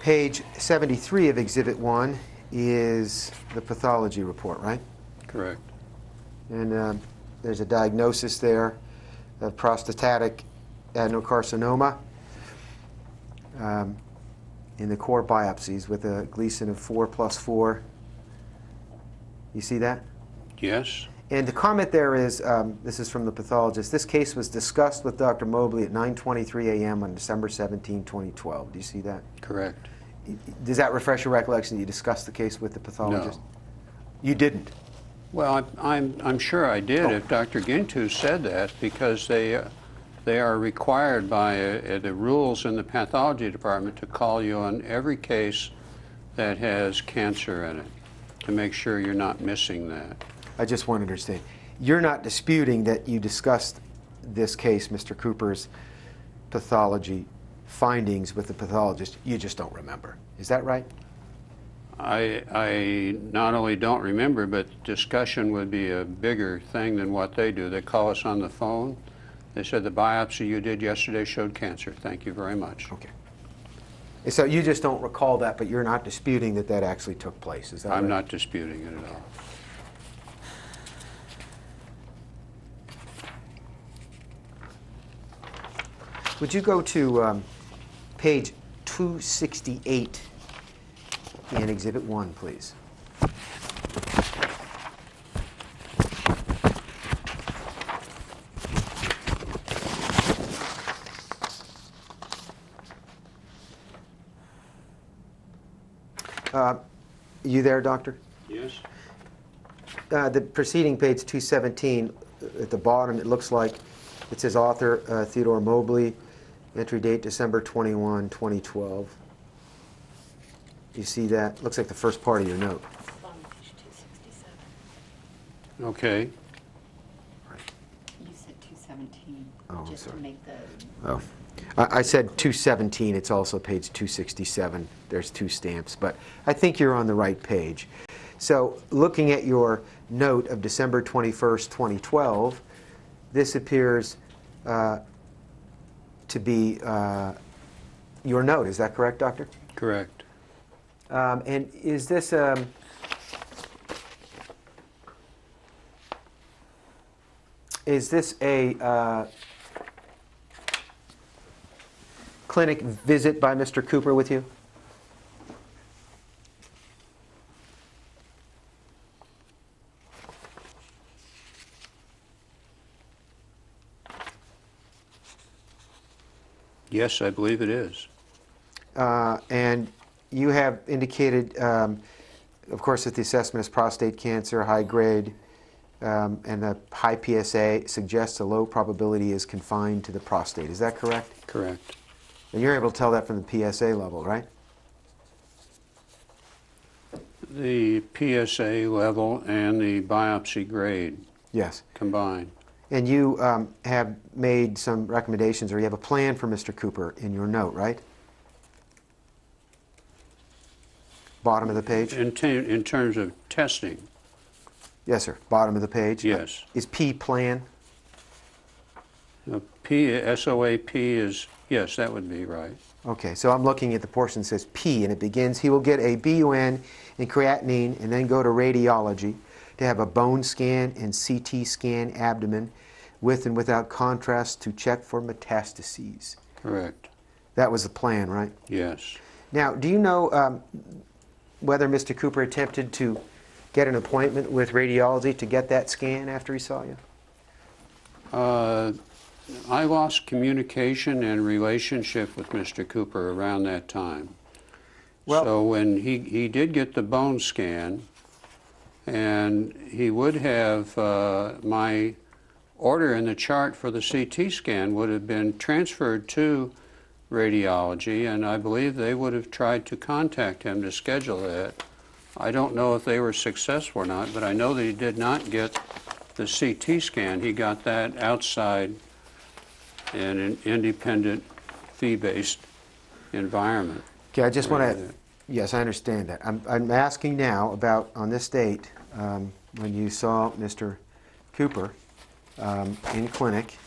Page 73 of Exhibit 1 is the pathology report, right? Correct. And there's a diagnosis there of prostatatic adenocarcinoma in the core biopsies with a Gleason of 4+4. You see that? Yes. And the comment there is, this is from the pathologist, this case was discussed with Dr. Mobley at 9:23 a.m. on December 17, 2012. Do you see that? Correct. Does that refresh your recollection that you discussed the case with the pathologist? No. You didn't? Well, I'm sure I did Oh. if Dr. Gintu said that, because they are required by the rules in the pathology department to call you on every case that has cancer in it to make sure you're not missing that. I just want to understand. You're not disputing that you discussed this case, Mr. Cooper's pathology findings with the pathologist. You just don't remember. Is that right? I not only don't remember, but discussion would be a bigger thing than what they do. They call us on the phone. They said the biopsy you did yesterday showed cancer. Thank you very much. Okay. So you just don't recall that, but you're not disputing that that actually took place. Is that right? I'm not disputing it at all. Would you go to page 268 in Exhibit 1, please? You there, doctor? Yes. The preceding page 217, at the bottom, it looks like it says author Theodore Mobley, entry date December 21, 2012. You see that? Looks like the first part of your note. On page 267. Okay. You said 217, Oh, just to sorry. make the... Oh, I said 217. It's also page 267. There's two stamps, but I think you're on the right page. So looking at your note of December 21st, 2012, this appears to be your note. Is that correct, doctor? Correct. And is this a clinic visit by Mr. Cooper with you? Yes, I believe it is. And you have indicated, of course, that the assessment is prostate cancer, high grade, and the high PSA suggests a low probability is confined to the prostate. Is that correct? Correct. And you're able to tell that from the PSA level, right? The PSA level and the biopsy grade Yes. combined. And you have made some recommendations, or you have a plan for Mr. Cooper in your note, right? Bottom of the page? In terms of testing, Yes, sir. Bottom of the page? yes. Is P plan? SOAP is, yes, that would be right. Okay, so I'm looking at the portion that says P, and it begins, he will get a BUN and creatinine, and then go to radiology to have a bone scan and CT scan abdomen with and without contrast to check for metastases. Correct. That was the plan, right? Yes. Now, do you know whether Mr. Cooper attempted to get an appointment with radiology to get that scan after he saw you? I lost communication and relationship with Mr. Cooper around that time. Well, so when he did get the bone scan, and he would have my order in the chart for the CT scan would have been transferred to radiology, and I believe they would have tried to contact him to schedule that. I don't know if they were successful or not, but I know that he did not get the CT scan. He got that outside in an independent, fee-based environment. okay, I just want to, yes, I understand that. I'm asking now about, on this date, when you saw Mr. Cooper in clinic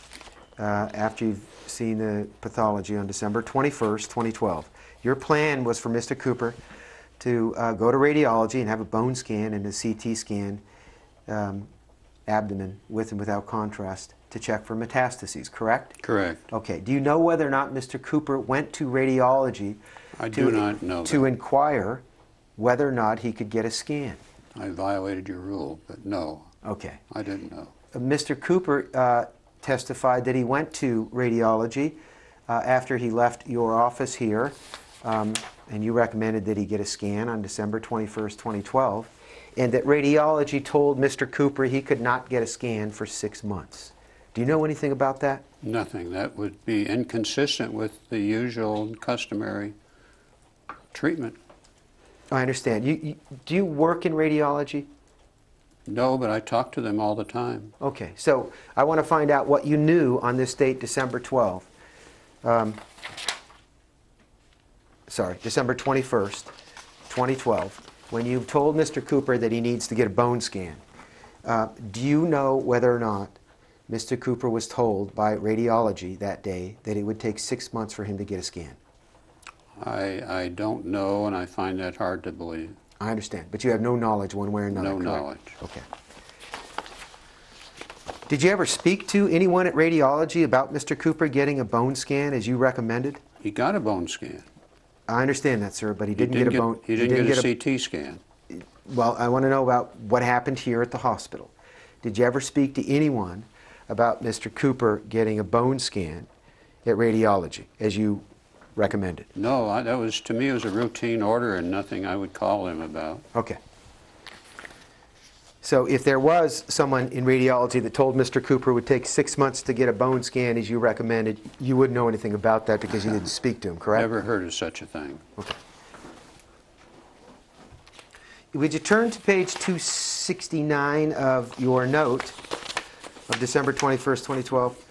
after you've seen the pathology on December 21st, 2012. Your plan was for Mr. Cooper to go to radiology and have a bone scan and a CT scan abdomen with and without contrast to check for metastases, correct? Correct. Okay. Do you know whether or not Mr. Cooper went to radiology I do not know to that. inquire whether or not he could get a scan? I violated your rule, but no, Okay. I didn't know. Mr. Cooper testified that he went to radiology after he left your office here, and you recommended that he get a scan on December 21st, 2012, and that radiology told Mr. Cooper he could not get a scan for 6 months. Do you know anything about that? Nothing. That would be inconsistent with the usual and customary treatment. I understand. Do you work in radiology? No, but I talk to them all the time. Okay, so I want to find out what you knew on this date, December 12th. December 21st, 2012, when you told Mr. Cooper that he needs to get a bone scan. Do you know whether or not Mr. Cooper was told by radiology that day that it would take 6 months for him to get a scan? I don't know, and I find that hard to believe. I understand, but you have no knowledge one way or another, No correct? knowledge. Okay. Did you ever speak to anyone at radiology about Mr. Cooper getting a bone scan as you recommended? He got a bone scan. I understand that, sir, but he didn't get a bone. He didn't get a CT scan. Well, I want to know about what happened here at the hospital. Did you ever speak to anyone about Mr. Cooper getting a bone scan at radiology, as you recommended? No, that was, to me, it was a routine order and nothing I would call him about. Okay. So if there was someone in radiology that told Mr. Cooper it would take 6 months to get a bone scan as you recommended, you wouldn't know anything about that because you didn't speak to him, correct? Never heard of such a thing. Okay. Would you turn to page 269 of your note of December 21st, 2012?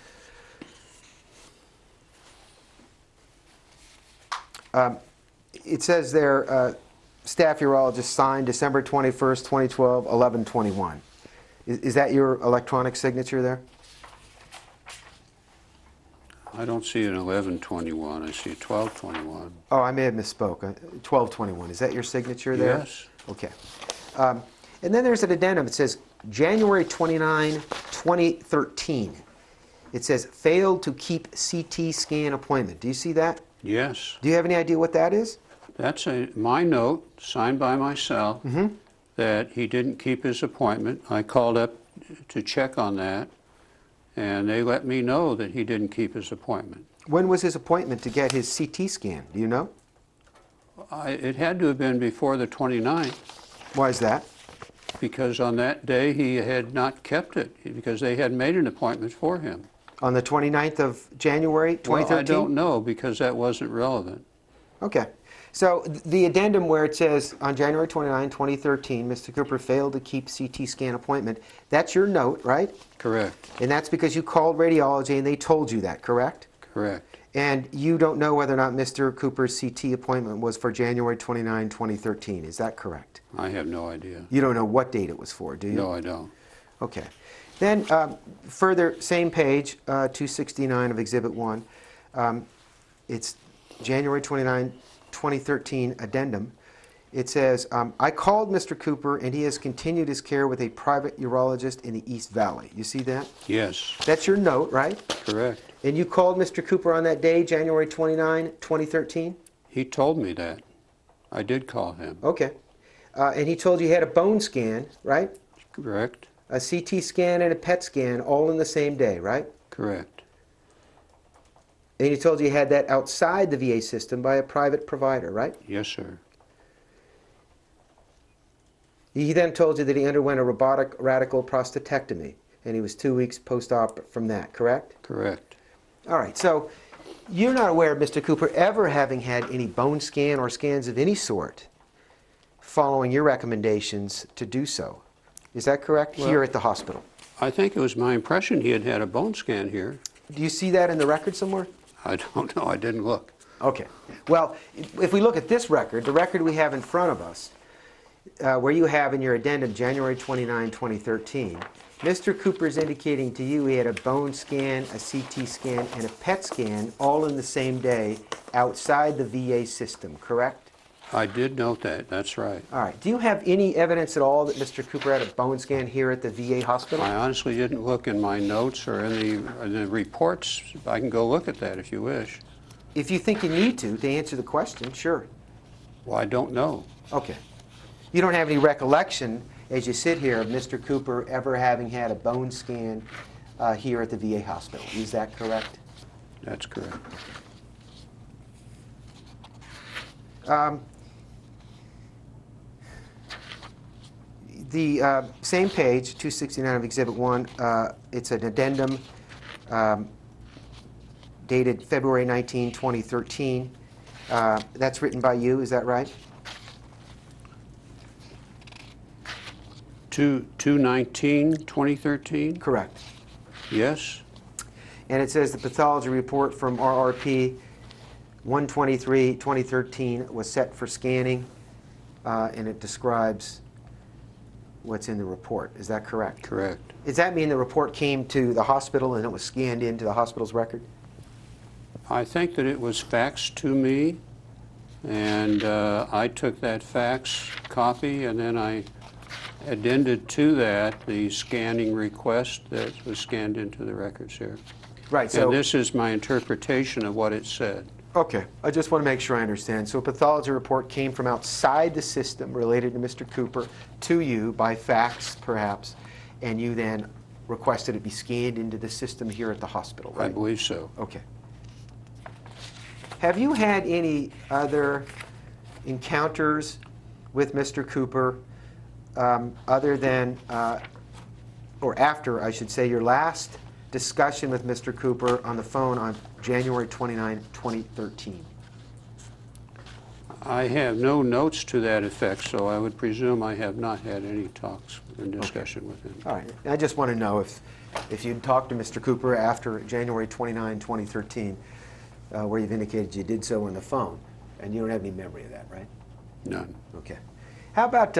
It says there, staff urologist signed December 21st, 2012, 11/21. Is that your electronic signature there? I don't see an 11/21. I see a 12/21. Oh, I may have misspoke. 12/21. Is that your signature there? Yes. Okay. And then there's an addendum. It says January 29, 2013. It says failed to keep CT scan appointment. Do you see that? Yes. Do you have any idea what that is? That's my note, signed by myself, that he didn't keep his appointment. I called up to check on that, and they let me know that he didn't keep his appointment. When was his appointment to get his CT scan? Do you know? It had to have been before the 29th. Why is that? Because on that day, he had not kept it, because they had made an appointment for him. On the 29th of January, 2013? Well, I don't know, because that wasn't relevant. Okay. So the addendum where it says, on January 29, 2013, Mr. Cooper failed to keep CT scan appointment, that's your note, right? Correct. And that's because you called radiology and they told you that, correct? Correct. And you don't know whether or not Mr. Cooper's CT appointment was for January 29, 2013. Is that correct? I have no idea. You don't know what date it was for, do you? No, I don't. Okay. Then further, same page, 269 of Exhibit 1. It's January 29, 2013 addendum. It says, I called Mr. Cooper and he has continued his care with a private urologist in the East Valley. You see that? Yes. That's your note, right? Correct. And you called Mr. Cooper on that day, January 29, 2013? He told me that. I did call him. Okay. And he told you he had a bone scan, right? Correct. A CT scan and a PET scan all in the same day, right? Correct. And he told you he had that outside the VA system by a private provider, right? Yes, sir. He then told you that he underwent a robotic radical prostatectomy, and he was 2 weeks post-op from that, correct? Correct. All right, so you're not aware of Mr. Cooper ever having had any bone scan or scans of any sort following your recommendations to do so. Is that correct? Well, here at the hospital. I think it was my impression he had had a bone scan here. Do you see that in the record somewhere? I don't know. I didn't look. Okay. Well, if we look at this record, the record we have in front of us, where you have in your addendum January 29, 2013, Mr. Cooper is indicating to you he had a bone scan, a CT scan, and a PET scan all in the same day outside the VA system, correct? I did note that. That's right. All right. Do you have any evidence at all that Mr. Cooper had a bone scan here at the VA hospital? I honestly didn't look in my notes or in the reports. I can go look at that if you wish. If you think you need to answer the question, sure. Well, I don't know. Okay. You don't have any recollection as you sit here of Mr. Cooper ever having had a bone scan here at the VA hospital. Is that correct? That's correct. The same page, 269 of Exhibit 1, it's an addendum dated February 19, 2013. That's written by you, is that right? 2/19/2013? Correct. Yes. And it says the pathology report from RRP 1/23/2013 was set for scanning, and it describes what's in the report. Is that correct? Correct. Does that mean the report came to the hospital and it was scanned into the hospital's record? I think that it was faxed to me, and I took that fax copy, and then I addended to that the scanning request that was scanned into the records here. Right. So And this is my interpretation of what it said. okay, I just want to make sure I understand. So a pathology report came from outside the system related to Mr. Cooper to you by fax, perhaps, and you then requested it be scanned into the system here at the hospital, right? I believe so. Okay. Have you had any other encounters with Mr. Cooper other than, or after, I should say, your last discussion with Mr. Cooper on the phone on January 29, 2013? I have no notes to that effect, so I would presume I have not had any talks and discussion with him. All right. I just want to know if you'd talked to Mr. Cooper after January 29, 2013, where you've indicated you did so on the phone, and you don't have any memory of that, right? None. Okay. How about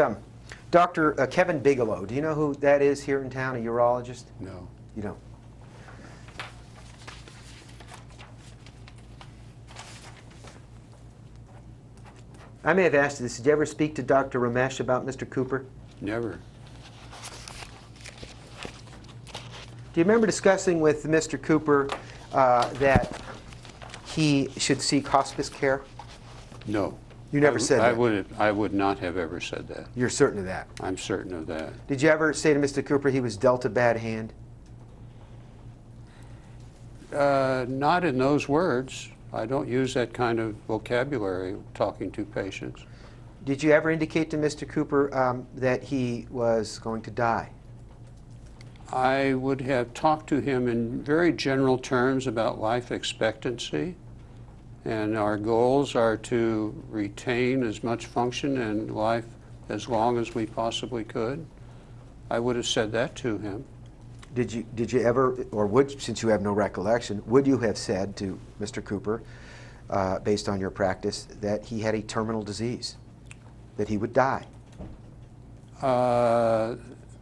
Dr. Kevin Bigelow? Do you know who that is here in town, a urologist? No. You don't? I may have asked you this. Did you ever speak to Dr. Ramesh about Mr. Cooper? Never. Do you remember discussing with Mr. Cooper that he should seek hospice care? No. You never said that? I would not have ever said that. You're certain of that? I'm certain of that. Did you ever say to Mr. Cooper he was dealt a bad hand? Not in those words. I don't use that kind of vocabulary talking to patients. Did you ever indicate to Mr. Cooper that he was going to die? I would have talked to him in very general terms about life expectancy, and our goals are to retain as much function in life as long as we possibly could. I would have said that to him. Did you ever, or would, since you have no recollection, would you have said to Mr. Cooper, based on your practice, that he had a terminal disease, that he would die?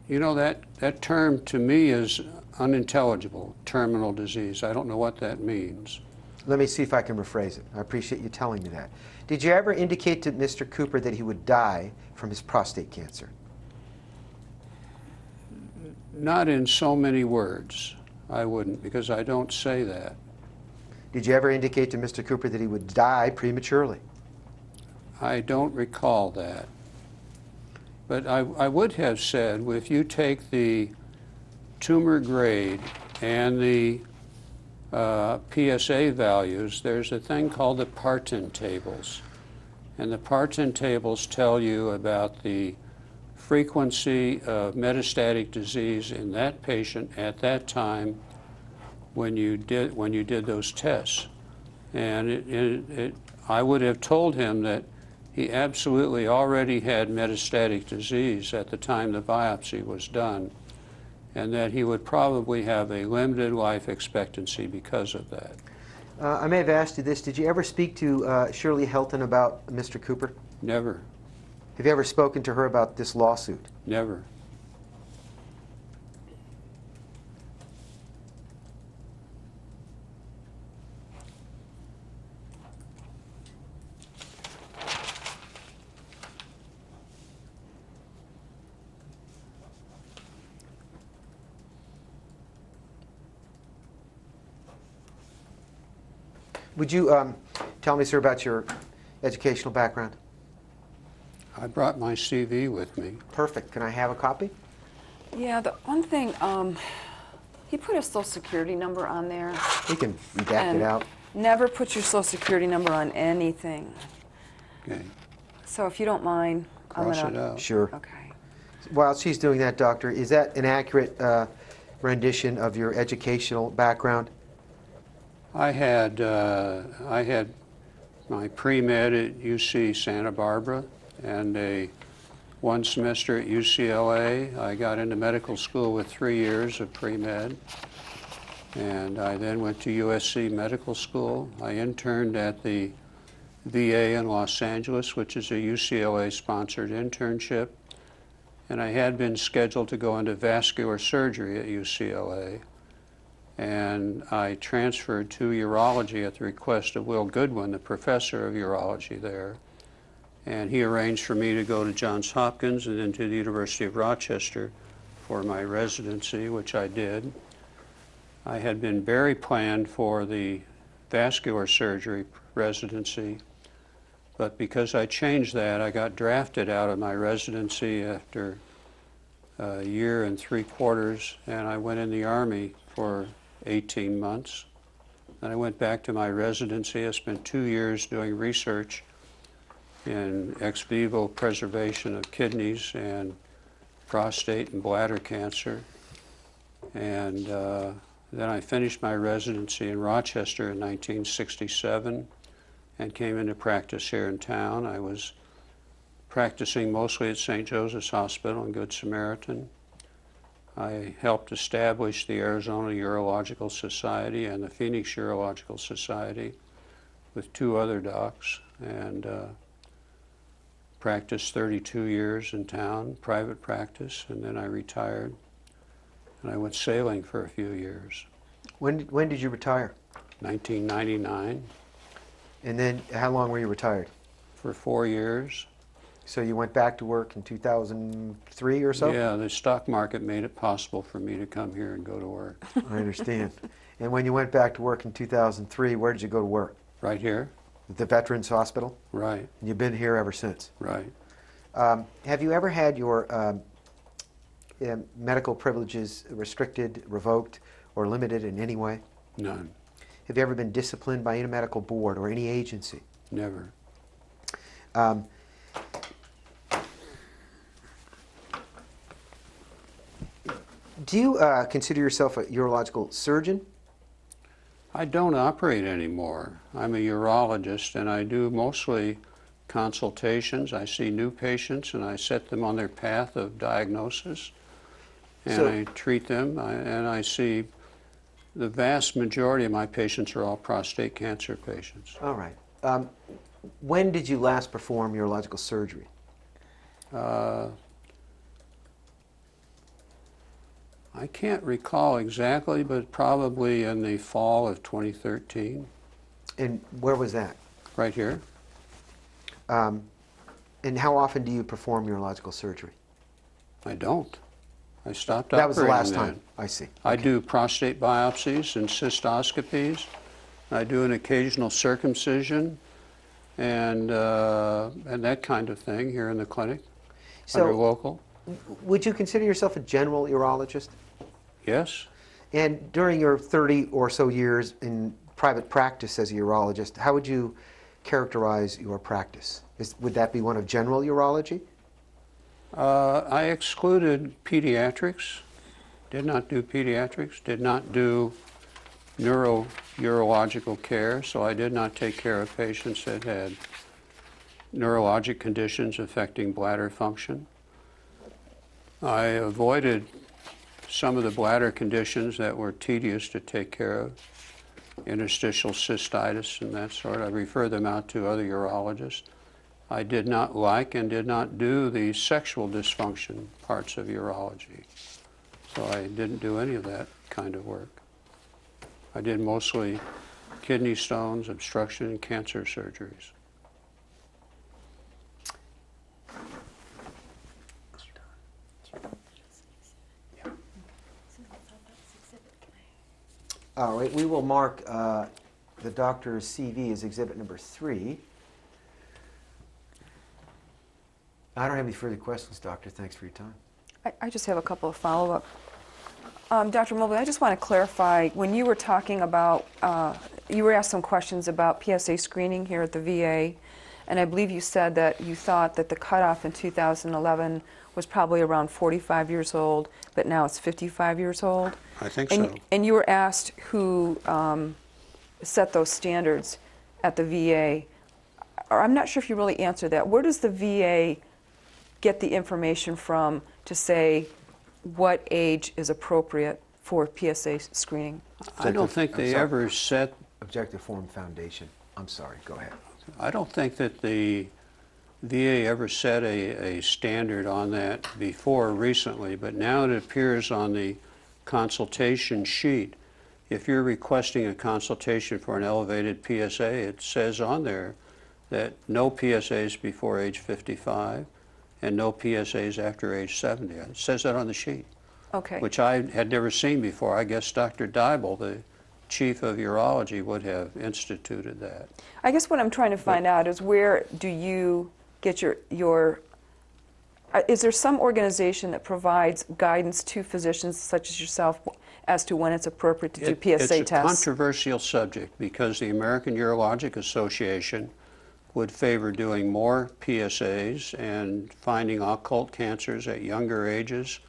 You know, that term to me is unintelligible, terminal disease. I don't know what that means. Let me see if I can rephrase it. I appreciate you telling me that. Did you ever indicate to Mr. Cooper that he would die from his prostate cancer? Not in so many words. I wouldn't, because I don't say that. Did you ever indicate to Mr. Cooper that he would die prematurely? I don't recall that. But I would have said, if you take the tumor grade and the PSA values, there's a thing called the Parton tables. And the Parton tables tell you about the frequency of metastatic disease in that patient at that time when you did those tests. And I would have told him that he absolutely already had metastatic disease at the time the biopsy was done, and that he would probably have a limited life expectancy because of that. I may have asked you this. Did you ever speak to Shirley Hilton about Mr. Cooper? Never. Have you ever spoken to her about this lawsuit? Never. Would you tell me, sir, about your educational background? I brought my CV with me. Perfect. Can I have a copy? Yeah, the one thing, he put his social security number on there. We can redact and it out. Never put your social security number on anything. Okay. So if you don't mind, Cross it out. Sure. Okay. While she's doing that, Doctor, is that an accurate rendition of your educational background? I had my pre-med at UC Santa Barbara and one semester at UCLA. I got into medical school with 3 years of pre-med, and I then went to USC Medical School. I interned at the VA in Los Angeles, which is a UCLA-sponsored internship, and I had been scheduled to go into vascular surgery at UCLA. And I transferred to urology at the request of Will Goodwin, the professor of urology there. And he arranged for me to go to Johns Hopkins and then to the University of Rochester for my residency, which I did. I had been very planned for the vascular surgery residency, but because I changed that, I got drafted out of my residency after a year and 3/4, and I went in the Army for 18 months. Then I went back to my residency. I spent 2 years doing research in ex vivo preservation of kidneys and prostate and bladder cancer. And then I finished my residency in Rochester in 1967 and came into practice here in town. I was practicing mostly at St. Joseph's Hospital and Good Samaritan. I helped establish the Arizona Urological Society and the Phoenix Urological Society with 2 other docs, and practiced 32 years in town, private practice, and then I retired. And I went sailing for a few years. When did you retire? 1999, And then how long were you retired? for 4 years. So you went back to work in 2003 or so? Yeah, the stock market made it possible for me to come here and go to work. I understand. And when you went back to work in 2003, where did you go to work? Right here? At the Veterans Hospital? Right, And you've been here ever since. right. Have you ever had your medical privileges restricted, revoked, or limited in any way? None, Have you ever been disciplined by any medical board or any agency? never. Do you consider yourself a urological surgeon? I don't operate anymore. I'm a urologist, and I do mostly consultations. I see new patients, and I set them on their path of diagnosis, and I treat them, and I see the vast majority of my patients are all prostate cancer patients. All right. When did you last perform urological surgery? I can't recall exactly, but probably in the fall of 2013. And where was that? Right here. And how often do you perform urological surgery? I don't. I stopped That was the operating last then. time. I see. I Okay. do prostate biopsies and cystoscopies. I do an occasional circumcision and that kind of thing here in the clinic under local. Would you consider yourself a general urologist? Yes. And during your 30 or so years in private practice as a urologist, how would you characterize your practice? Would that be one of general urology? I excluded pediatrics, did not do pediatrics, did not do urological care, so I did not take care of patients that had neurologic conditions affecting bladder function. I avoided some of the bladder conditions that were tedious to take care of, interstitial cystitis and that sort. I refer them out to other urologists. I did not like and did not do the sexual dysfunction parts of urology. So I didn't do any of that kind of work. I did mostly kidney stones, obstruction, and cancer surgeries. All right, we will mark the doctor's CV as exhibit number 3. I don't have any further questions, Doctor. Thanks for your time. I just have a couple of follow-up. Dr. Mobley, I just want to clarify, when you were talking about, you were asked some questions about PSA screening here at the VA, and I believe you said that you thought that the cutoff in 2011 was probably around 45 years old, but now it's 55 years old. I think so. And you were asked who set those standards at the VA. Or I'm not sure if you really answered that. Where does the VA get the information from to say what age is appropriate for PSA screening? I don't think they ever set. Objective Forum Foundation. I'm sorry, go ahead. I don't think that the VA ever set a standard on that before recently, but now it appears on the consultation sheet. If you're requesting a consultation for an elevated PSA, it says on there that no PSAs before age 55 and no PSAs after age 70. It says that on the sheet, Okay. which I had never seen before. I guess Dr. Dybel, the chief of urology, would have instituted that. I guess what I'm trying to find out is, where do you get your is there some organization that provides guidance to physicians such as yourself as to when it's appropriate to do PSA It's a tests? controversial subject because the American Urologic Association would favor doing more PSAs and finding occult cancers at younger ages.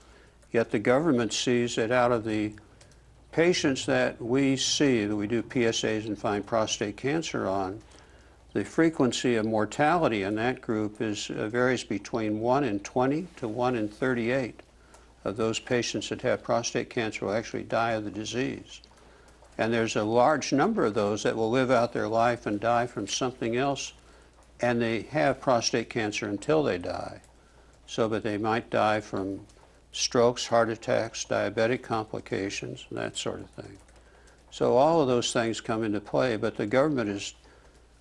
Yet the government sees that out of the patients that we see, that we do PSAs and find prostate cancer on, the frequency of mortality in that group varies between 1 in 20 to 1 in 38 of those patients that have prostate cancer will actually die of the disease. And there's a large number of those that will live out their life and die from something else, and they have prostate cancer until they die. So, but they might die from strokes, heart attacks, diabetic complications, and that sort of thing. So all of those things come into play, but the government is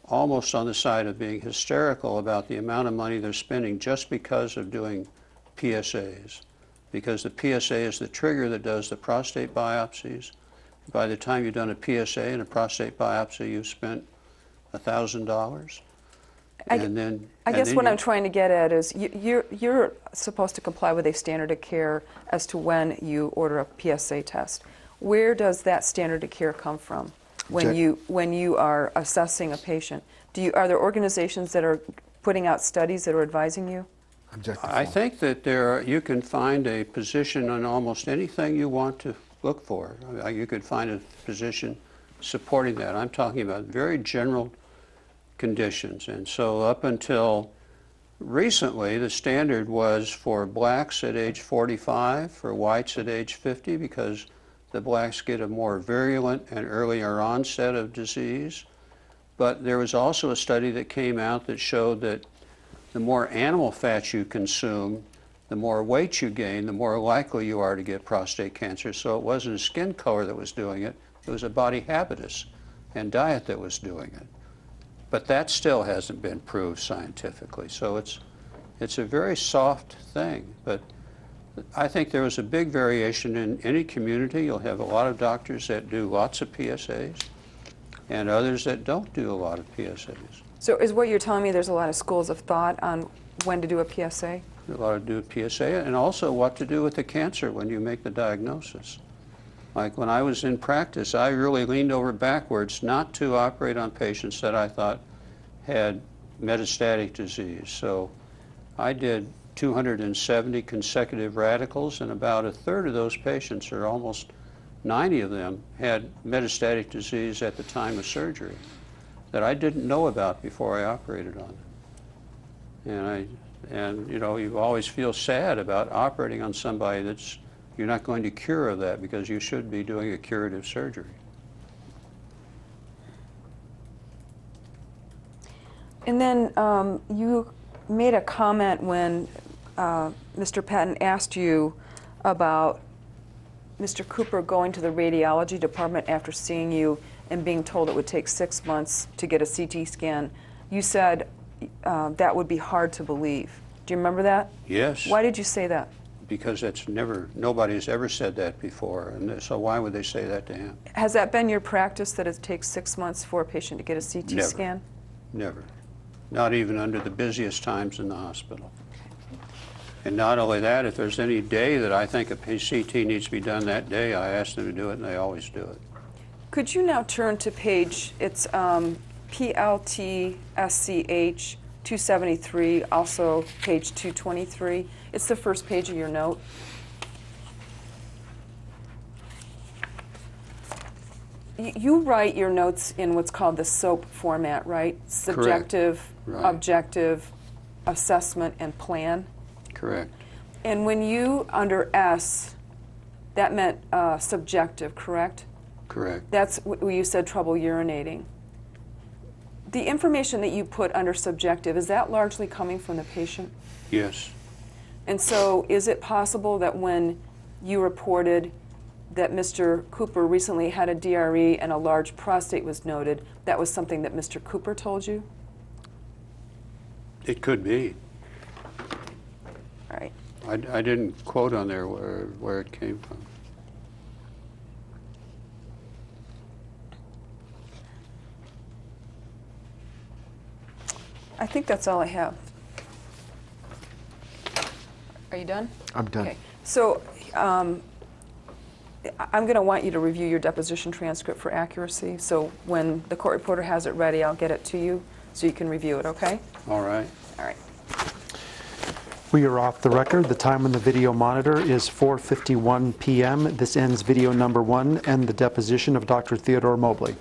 almost on the side of being hysterical about the amount of money they're spending just because of doing PSAs. Because the PSA is the trigger that does the prostate biopsies. By the time you've done a PSA and a prostate biopsy, you've spent $1,000. I guess what I'm trying to get at is you're supposed to comply with a standard of care as to when you order a PSA test. Where does that standard of care come from when you are assessing a patient? Are there organizations that are putting out studies that are advising you? Objective I fall. think that you can find a position on almost anything you want to look for. You could find a position supporting that. I'm talking about very general conditions. And so up until recently, the standard was for blacks at age 45, for whites at age 50, because the blacks get a more virulent and earlier onset of disease. But there was also a study that came out that showed that the more animal fats you consume, the more weight you gain, the more likely you are to get prostate cancer. So it wasn't a skin color that was doing it, it was a body habitus and diet that was doing it. But that still hasn't been proved scientifically. So it's a very soft thing. But I think there was a big variation in any community. You'll have a lot of doctors that do lots of PSAs and others that don't do a lot of PSAs. So is what you're telling me there's a lot of schools of thought on when to do a PSA? A lot to do with PSA, and also what to do with the cancer when you make the diagnosis. Like when I was in practice, I really leaned over backwards not to operate on patients that I thought had metastatic disease. So I did 270 consecutive radicals, and about a third of those patients, or almost 90 of them, had metastatic disease at the time of surgery that I didn't know about before I operated on it. And you know, you always feel sad about operating on somebody that's you're not going to cure of that, because you should be doing a curative surgery. And then you made a comment when Mr. Patton asked you about Mr. Cooper going to the radiology department after seeing you and being told it would take 6 months to get a CT scan. You said that would be hard to believe. Do you remember that? Yes. Why did you say that? Because nobody's ever said that before, and so why would they say that to him? Has that been your practice, that it takes 6 months for a patient to get a CT Never. scan? Never. Not even under the busiest times in the hospital. And not only that, if there's any day that I think a CT needs to be done that day, I ask them to do it, and they always do it. Could you now turn to page, it's PLTSCH 273, also page 223. It's the first page of your note. You write your notes in what's called the SOAP format, right? Subjective, Right. objective, assessment, and plan. Correct. And when you, under S, that meant subjective, correct? Correct. That's where you said trouble urinating. The information that you put under subjective, is that largely coming from the patient? Yes. And so is it possible that when you reported that Mr. Cooper recently had a DRE and a large prostate was noted, that was something that Mr. Cooper told you? It could be. All right. I didn't quote on there where it came from. I think that's all I have. Are you done? I'm done. Okay. So I'm going to want you to review your deposition transcript for accuracy. So when the court reporter has it ready, I'll get it to you so you can review it, okay? All right. All right. We are off the record. The time on the video monitor is 4:51 p.m. This ends video number 1 and the deposition of Dr. Theodore Mobley.